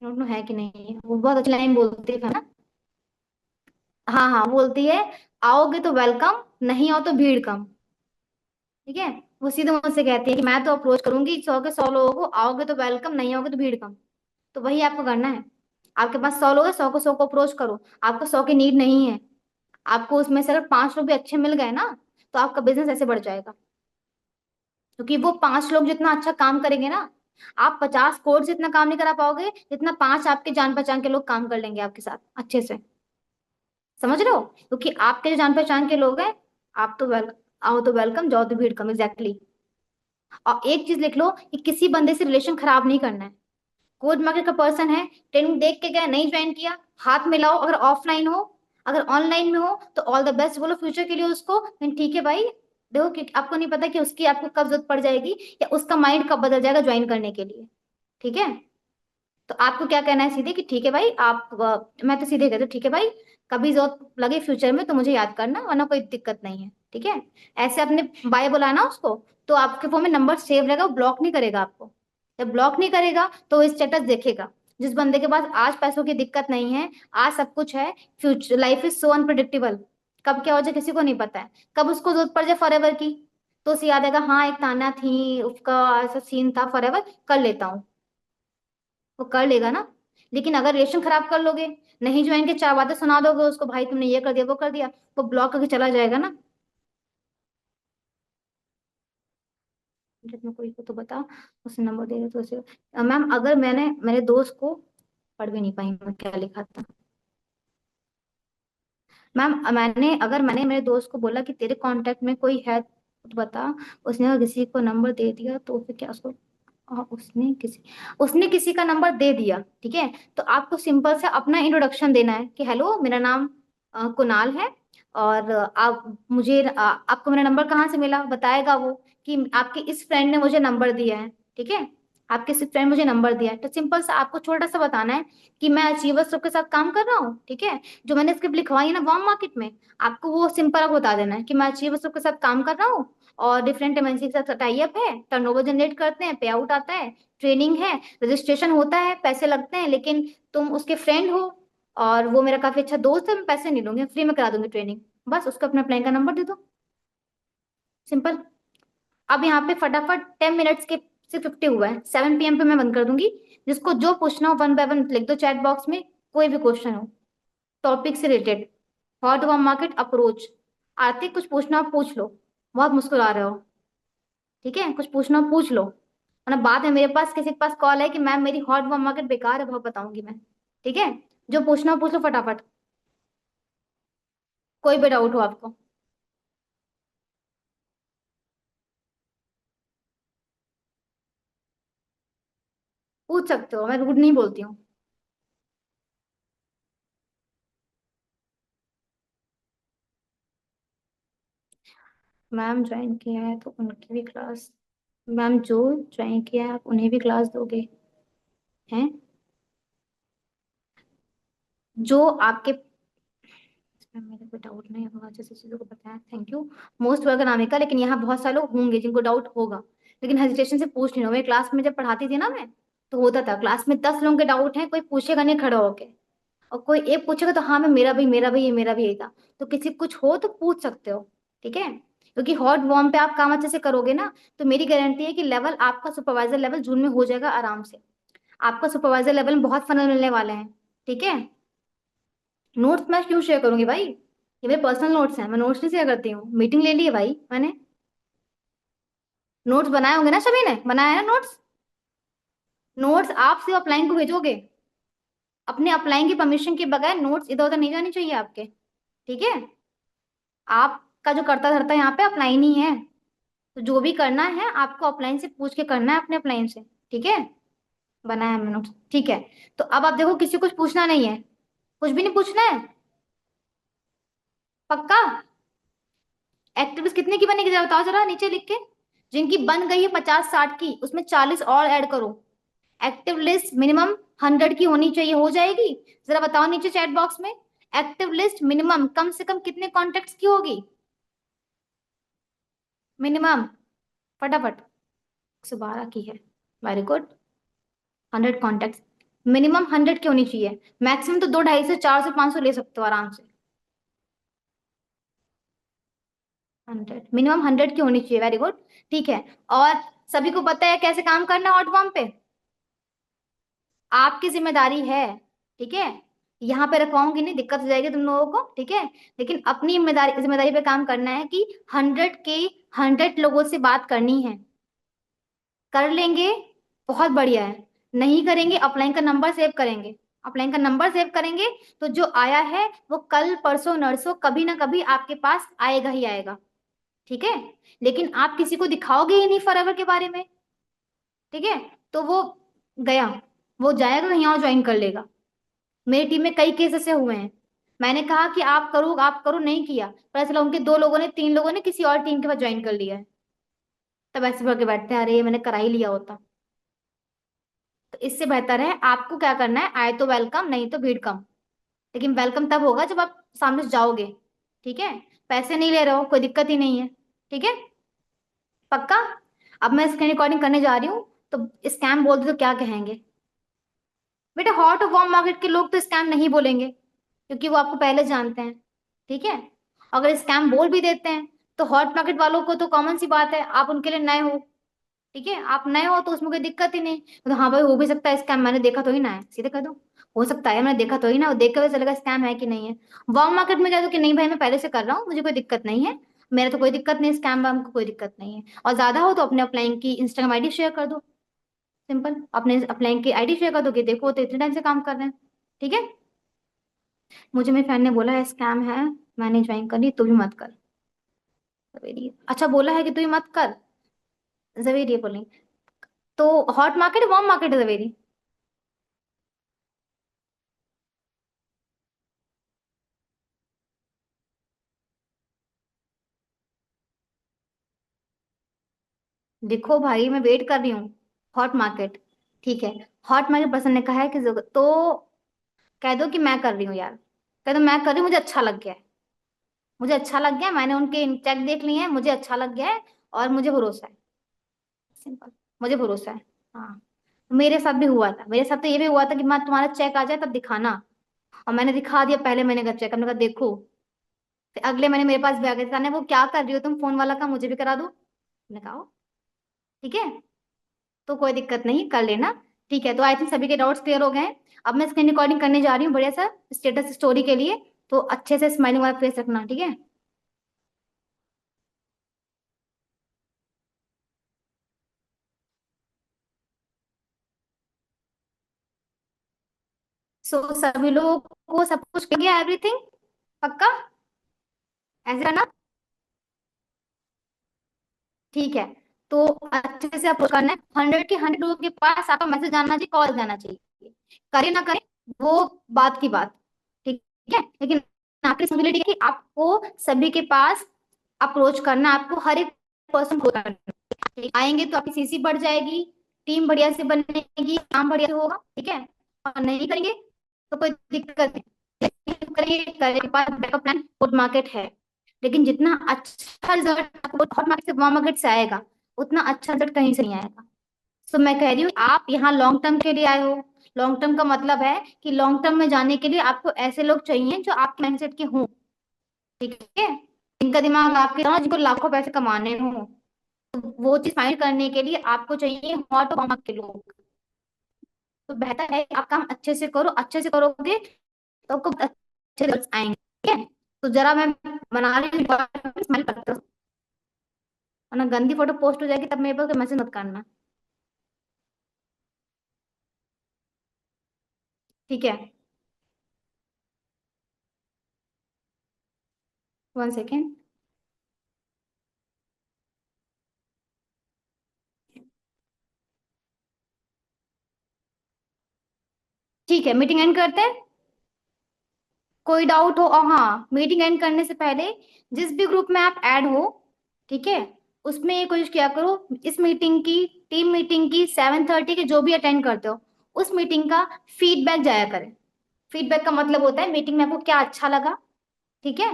डोंट नो है कि नहीं है, वो बहुत अच्छी लाइन बोलती है ना। हाँ हाँ, बोलती है, आओगे तो वेलकम, नहीं आओ तो भीड़ कम। ठीक है, वो सीधे मुझसे कहती है कि मैं तो अप्रोच करूंगी 100 के 100 लोगों को, आओगे तो वेलकम, नहीं आओगे तो भीड़ कम। तो वही आपको करना है। आपके पास 100 लोग है, 100 को 100 को अप्रोच करो। आपको 100 की नीड नहीं है। आपको उसमें से अगर 5 लोग भी अच्छे मिल गए ना, तो आपका बिजनेस ऐसे बढ़ जाएगा। क्योंकि वो 5 लोग जितना अच्छा काम करेंगे ना, आप 50 कोड से इतना काम नहीं करा पाओगे जितना 5 आपके जान पहचान के लोग काम कर लेंगे आपके साथ अच्छे से। समझ रहे हो? क्योंकि आपके जो जान पहचान के लोग हैं, आप तो वेल आओ तो वेलकम, जाओ तो भीड़ कम, एग्जैक्टली। और एक चीज लिख लो कि किसी बंदे से रिलेशन खराब नहीं करना है। कोड मार्केट का पर्सन है, ट्रेनिंग देख के गया, नहीं ज्वाइन किया, हाथ मिलाओ। अगर ऑफलाइन हो, अगर ऑनलाइन में हो तो ऑल द बेस्ट बोलो फ्यूचर के लिए उसको, then ठीक है भाई। देखो कि आपको नहीं पता कि उसकी आपको कब जरूरत पड़ जाएगी, या उसका माइंड कब बदल जाएगा ज्वाइन करने के लिए। ठीक है, तो आपको क्या कहना है सीधे कि ठीक है भाई आप मैं तो सीधे कहती हूँ, ठीक है भाई, कभी जरूरत लगे फ्यूचर में तो मुझे याद करना, वरना कोई दिक्कत नहीं है, ठीक है। ऐसे आपने बाय बुलाना उसको, तो आपके फोन में नंबर सेव रहेगा, वो ब्लॉक नहीं करेगा आपको। जब ब्लॉक नहीं करेगा तो वो स्टेटस देखेगा। जिस बंदे के पास आज पैसों की दिक्कत नहीं है, आज सब कुछ है, future life is so unpredictable, कब क्या हो जाए किसी को नहीं पता है, कब उसको जरूरत पड़ जाए फॉरएवर की, तो उसे याद आएगा, हाँ एक ताना थी, उसका ऐसा सीन था, फॉरएवर कर लेता हूँ। वो कर लेगा ना। लेकिन अगर रिलेशन खराब कर लोगे, नहीं ज्वाइन के 4 बातें सुना दोगे उसको, भाई तुमने ये कर दिया वो कर दिया, वो ब्लॉक करके चला जाएगा ना। जब मैं कोई को तो बता, उसने नंबर दे दिया तो उसे मैम, अगर मैंने मेरे दोस्त को, पढ़ भी नहीं पाई मैं क्या लिखा था। मैम मैंने मेरे दोस्त को बोला कि तेरे कांटेक्ट में कोई है तो बता, उसने अगर किसी को नंबर दे दिया तो फिर क्या उसको, उसने किसी का नंबर दे दिया, ठीक है। तो आपको सिंपल से अपना इंट्रोडक्शन देना है कि हेलो मेरा नाम कुणाल है, और आपको मेरा नंबर कहाँ से मिला, बताएगा वो कि आपके इस फ्रेंड ने मुझे नंबर दिया है, ठीक है। आपके इस फ्रेंड मुझे नंबर दिया है, तो सिंपल से आपको छोटा सा बताना है कि मैं अचीवर्स ग्रुप के साथ काम कर रहा हूँ, ठीक है। जो मैंने स्क्रिप्ट लिखवाई है ना वार्म मार्केट में, आपको वो सिंपल आपको बता देना है कि मैं अचीवर्स ग्रुप के साथ काम कर रहा हूँ, और डिफरेंट एमएनसी के साथ टाई अप है, टर्नओवर जनरेट करते हैं, पे आउट आता है, ट्रेनिंग है, रजिस्ट्रेशन होता है, पैसे लगते हैं, लेकिन तुम उसके फ्रेंड हो और वो मेरा काफी अच्छा दोस्त है, मैं पैसे नहीं लूंगी, फ्री में करा दूंगी ट्रेनिंग। बस उसको अपना प्लान का नंबर दे दो, सिंपल। अब यहाँ पे फटाफट 10 मिनट्स के 6:50 हुआ है, 7 PM पे मैं बंद कर दूंगी। जिसको जो पूछना हो 1 बाय 1 लिख दो चैट बॉक्स में, कोई भी क्वेश्चन हो टॉपिक से related, hot one market approach, आते कुछ पूछना हो पूछ लो। बहुत मुस्कुरा रहे हो, ठीक है, कुछ पूछना हो पूछ लो, वरना बाद में मेरे पास किसी के पास कॉल है कि मैम मेरी हॉट वन मार्केट बेकार है, बहुत बताऊंगी मैं, ठीक है। जो पूछना हो पूछ लो फटाफट, कोई भी डाउट हो आपको। पूछ सकते हो, मैं रूड नहीं बोलती हूँ। मैम ज्वाइन किया है तो उनकी भी क्लास, मैम जो ज्वाइन किया है आप उन्हें भी क्लास दोगे? हैं? जो आपके, मैम मेरे को डाउट नहीं होगा, जैसे चीजों को बताया, thank you. Most welcome Anamika, लेकिन यहाँ बहुत सारे लोग होंगे जिनको डाउट होगा, लेकिन हेजिटेशन से पूछ नहीं लो। मेरे क्लास में जब पढ़ाती थी ना मैं, तो होता था क्लास में 10 लोगों के डाउट है, कोई पूछेगा नहीं खड़ा होके, और कोई एक पूछेगा तो हाँ मैं, मेरा भी ये, मेरा भी यही था। तो किसी को कुछ हो तो पूछ सकते हो, ठीक है? क्योंकि हॉट वॉर्म पे आप काम अच्छे से करोगे ना, तो मेरी गारंटी है कि लेवल आपका सुपरवाइजर लेवल जून में हो जाएगा आराम से। आपका सुपरवाइजर लेवल में बहुत फनल मिलने वाले हैं, ठीक है? नोट्स मैं क्यों शेयर करूंगी भाई, ये मेरे पर्सनल नोट्स हैं, मैं नोट्स नहीं शेयर करती हूँ। मीटिंग ले ली है भाई मैंने। नोट्स बनाए होंगे ना, सभी ने बनाया है ना नोट्स? नोट्स आप सिर्फ अपलाइन को भेजोगे, अपने अपलाइन की परमिशन के बगैर नोट्स इधर उधर नहीं जानी चाहिए आपके, ठीक है? आपका जो करता धरता यहाँ पे अपलाइन ही है, तो जो भी करना है आपको अपलाइन से पूछ के करना है, अपने अपलाइन से, ठीक है? बनाया है मैंने नोट्स, ठीक है। तो अब आप देखो, किसी को कुछ पूछना नहीं है, कुछ भी नहीं पूछना है, पक्का? एक्टिविस्ट कितने की बनेगी जरा बताओ, जरा नीचे लिख के। जिनकी बन गई है 50-60 की, उसमें 40 और ऐड करो। एक्टिव लिस्ट मिनिमम 100 की होनी चाहिए, हो जाएगी? जरा बताओ नीचे चैट बॉक्स में। एक्टिव लिस्ट मिनिमम कम से कम कितने कॉन्टेक्ट्स की होगी? मिनिमम, फटाफट। 112 की है, वेरी गुड। 100 कॉन्टेक्ट्स, मिनिमम 100 की होनी चाहिए। मैक्सिमम तो 2, 250, 400, 500 ले सकते हो आराम से। 100, मिनिमम 100 की होनी चाहिए, वेरी गुड, ठीक है। और सभी को पता है कैसे काम करना है हॉट फॉर्म पे? आपकी जिम्मेदारी है, ठीक है? यहाँ पे रखवाऊंगी नहीं, दिक्कत हो जाएगी तुम लोगों को, ठीक है? लेकिन अपनी जिम्मेदारी जिम्मेदारी पे काम करना है कि 100 लोगों से बात करनी है। कर लेंगे, बहुत बढ़िया है। नहीं करेंगे, अपलाइन का नंबर सेव करेंगे। अपलाइन का नंबर सेव करेंगे, तो जो आया है वो कल परसों नरसों कभी ना कभी आपके पास आएगा ही आएगा, ठीक है? लेकिन आप किसी को दिखाओगे ही नहीं फॉरएवर के बारे में, ठीक है? तो वो गया, वो जाएगा कहीं और ज्वाइन कर लेगा। मेरी टीम में कई केस ऐसे हुए हैं, मैंने कहा कि आप करो, नहीं किया, पता चला उनके 2 लोगों ने, 3 लोगों ने किसी और टीम के पास ज्वाइन कर लिया है। तब ऐसे भर के बैठते हैं, अरे मैंने करा ही लिया होता। तो इससे बेहतर है आपको क्या करना है, आए तो वेलकम, नहीं तो भीड़ कम। लेकिन वेलकम तब होगा जब आप सामने से जाओगे, ठीक है? पैसे नहीं ले रहे हो, कोई दिक्कत ही नहीं है, ठीक है? पक्का? अब मैं स्क्रीन रिकॉर्डिंग करने जा रही हूँ, तो स्कैम बोल दो तो क्या कहेंगे? बेटा हॉट और वार्म मार्केट के लोग तो स्कैम नहीं बोलेंगे, क्योंकि वो आपको पहले जानते हैं, ठीक है? अगर स्कैम बोल भी देते हैं, तो हॉट मार्केट वालों को तो कॉमन सी बात है, आप उनके लिए नए हो, ठीक है? आप नए हो तो उसमें कोई दिक्कत ही नहीं, तो हाँ भाई हो भी सकता है स्कैम, मैंने देखा तो ही ना है, सीधे कह दो। हो सकता है, मैंने देखा तो ही ना, वो देख के पता चलेगा स्कैम है कि नहीं है। वार्म मार्केट में कह दो कि नहीं भाई मैं पहले से कर रहा हूँ, मुझे कोई दिक्कत नहीं है, मेरा तो कोई दिक्कत नहीं, स्कैम वाम को कोई दिक्कत नहीं है। और ज्यादा हो तो अपने अपलाइन की इंस्टाग्राम आईडी शेयर कर दो, सिंपल, अपने अपलाइन की आईडी शेयर कर दो कि देखो तो इतने टाइम से काम कर रहे हैं, ठीक है? मुझे मेरी फ्रेंड ने बोला है स्कैम है, मैंने ज्वाइन कर ली, तू भी मत कर। जवेरी, अच्छा बोला है कि तू भी मत कर? जवेरी बोली, तो हॉट मार्केट है वार्म मार्केट है जवेरी? देखो भाई मैं वेट कर रही हूँ, हॉट मार्केट, ठीक है? हॉट मार्केट पर्सन ने कहा है कि तो कह दो कि मैं कर रही हूँ यार, कह दो मैं कर रही हूँ, मुझे अच्छा लग गया है, मुझे अच्छा लग गया है, मैंने उनके चेक देख लिए हैं, मुझे अच्छा लग गया है, और मुझे भरोसा है, सिंपल, मुझे भरोसा है। हाँ, मेरे साथ भी हुआ था, मेरे साथ तो ये भी हुआ था कि मैं, तुम्हारा चेक आ जाए तब दिखाना, और मैंने दिखा दिया पहले महीने का चेक, हमने कहा देखो। फिर अगले महीने मेरे पास भी आ गया था, वो क्या कर रही हो तुम, फोन वाला का मुझे भी करा दो, मैंने कहा "आओ, ठीक है, तो कोई दिक्कत नहीं, कर लेना"। ठीक है, तो आई थिंक सभी के डाउट्स क्लियर हो गए हैं। अब मैं स्क्रीन रिकॉर्डिंग करने जा रही हूँ बढ़िया सा स्टेटस स्टोरी के लिए, तो अच्छे से स्माइलिंग वाला फेस रखना, ठीक है? सभी लोगों को सब कुछ कर गया, एवरीथिंग पक्का? ऐसे करना, ठीक है? तो अच्छे से अप्रोच करना है। 100 के 100 लोगों के पास आपका मैसेज जाना चाहिए, कॉल जाना चाहिए। करे ना करे वो बात की बात, ठीक है, लेकिन आपकी रिस्पॉन्सिबिलिटी है कि आपको सभी के पास अप्रोच करना, आपको हर एक पर्सन को करना। आएंगे तो आपकी सीसी बढ़ जाएगी, टीम बढ़िया से बनेगी, काम बढ़िया से होगा, ठीक है। और नहीं करेंगे तो कोई दिक्कत नहीं, करेंगे करेंगे, पास बैकअप प्लान गुड मार्केट है। लेकिन जितना अच्छा रिजल्ट आपको हॉट मार्केट से वार्म मार्केट से आएगा, उतना अच्छा रिजल्ट कहीं से नहीं आएगा। तो मैं कह रही हूँ आप यहाँ लॉन्ग टर्म के लिए आए हो। लॉन्ग टर्म का मतलब है कि लॉन्ग टर्म में जाने के लिए आपको ऐसे लोग चाहिए जो आपके माइंडसेट के हों, ठीक है, जिनका दिमाग आपके हो, जिनको लाखों पैसे कमाने हो। तो वो चीज फाइंड करने के लिए आपको चाहिए हॉट और के लोग। तो बेहतर है कि आप काम अच्छे से करो, अच्छे से करोगे तो आपको अच्छे रिजल्ट आएंगे, ठीक है। तो जरा मैं बना रही हूँ, स्माइल करते हो, वरना गंदी फोटो पोस्ट हो जाएगी, तब मेरे पास मैसेज मत करना, ठीक है। 1 सेकेंड। ठीक है, मीटिंग एंड करते हैं। कोई डाउट हो, और हाँ, मीटिंग एंड करने से पहले जिस भी ग्रुप में आप ऐड हो, ठीक है, उसमें ये कोशिश किया करो, इस मीटिंग की, टीम मीटिंग की 7:30 के जो भी अटेंड करते हो, उस मीटिंग का फीडबैक जाया करें। फीडबैक का मतलब होता है मीटिंग में आपको क्या अच्छा लगा, ठीक है,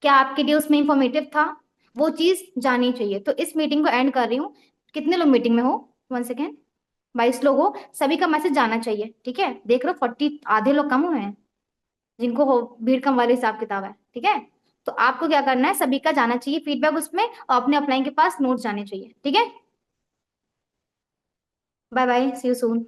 क्या आपके लिए उसमें इंफॉर्मेटिव था, वो चीज जानी चाहिए। तो इस मीटिंग को एंड कर रही हूँ। कितने लोग मीटिंग में हो? 1 सेकेंड। 22 लोग हो, सभी का मैसेज जाना चाहिए, ठीक है। देख लो 40, आधे लोग कम हुए हैं जिनको हो, भीड़ कम वाले हिसाब किताब है, ठीक है। तो आपको क्या करना है, सभी का जाना चाहिए फीडबैक उसमें, और अपने अपलाइन के पास नोट्स जाने चाहिए, ठीक है। Bye bye, see you soon.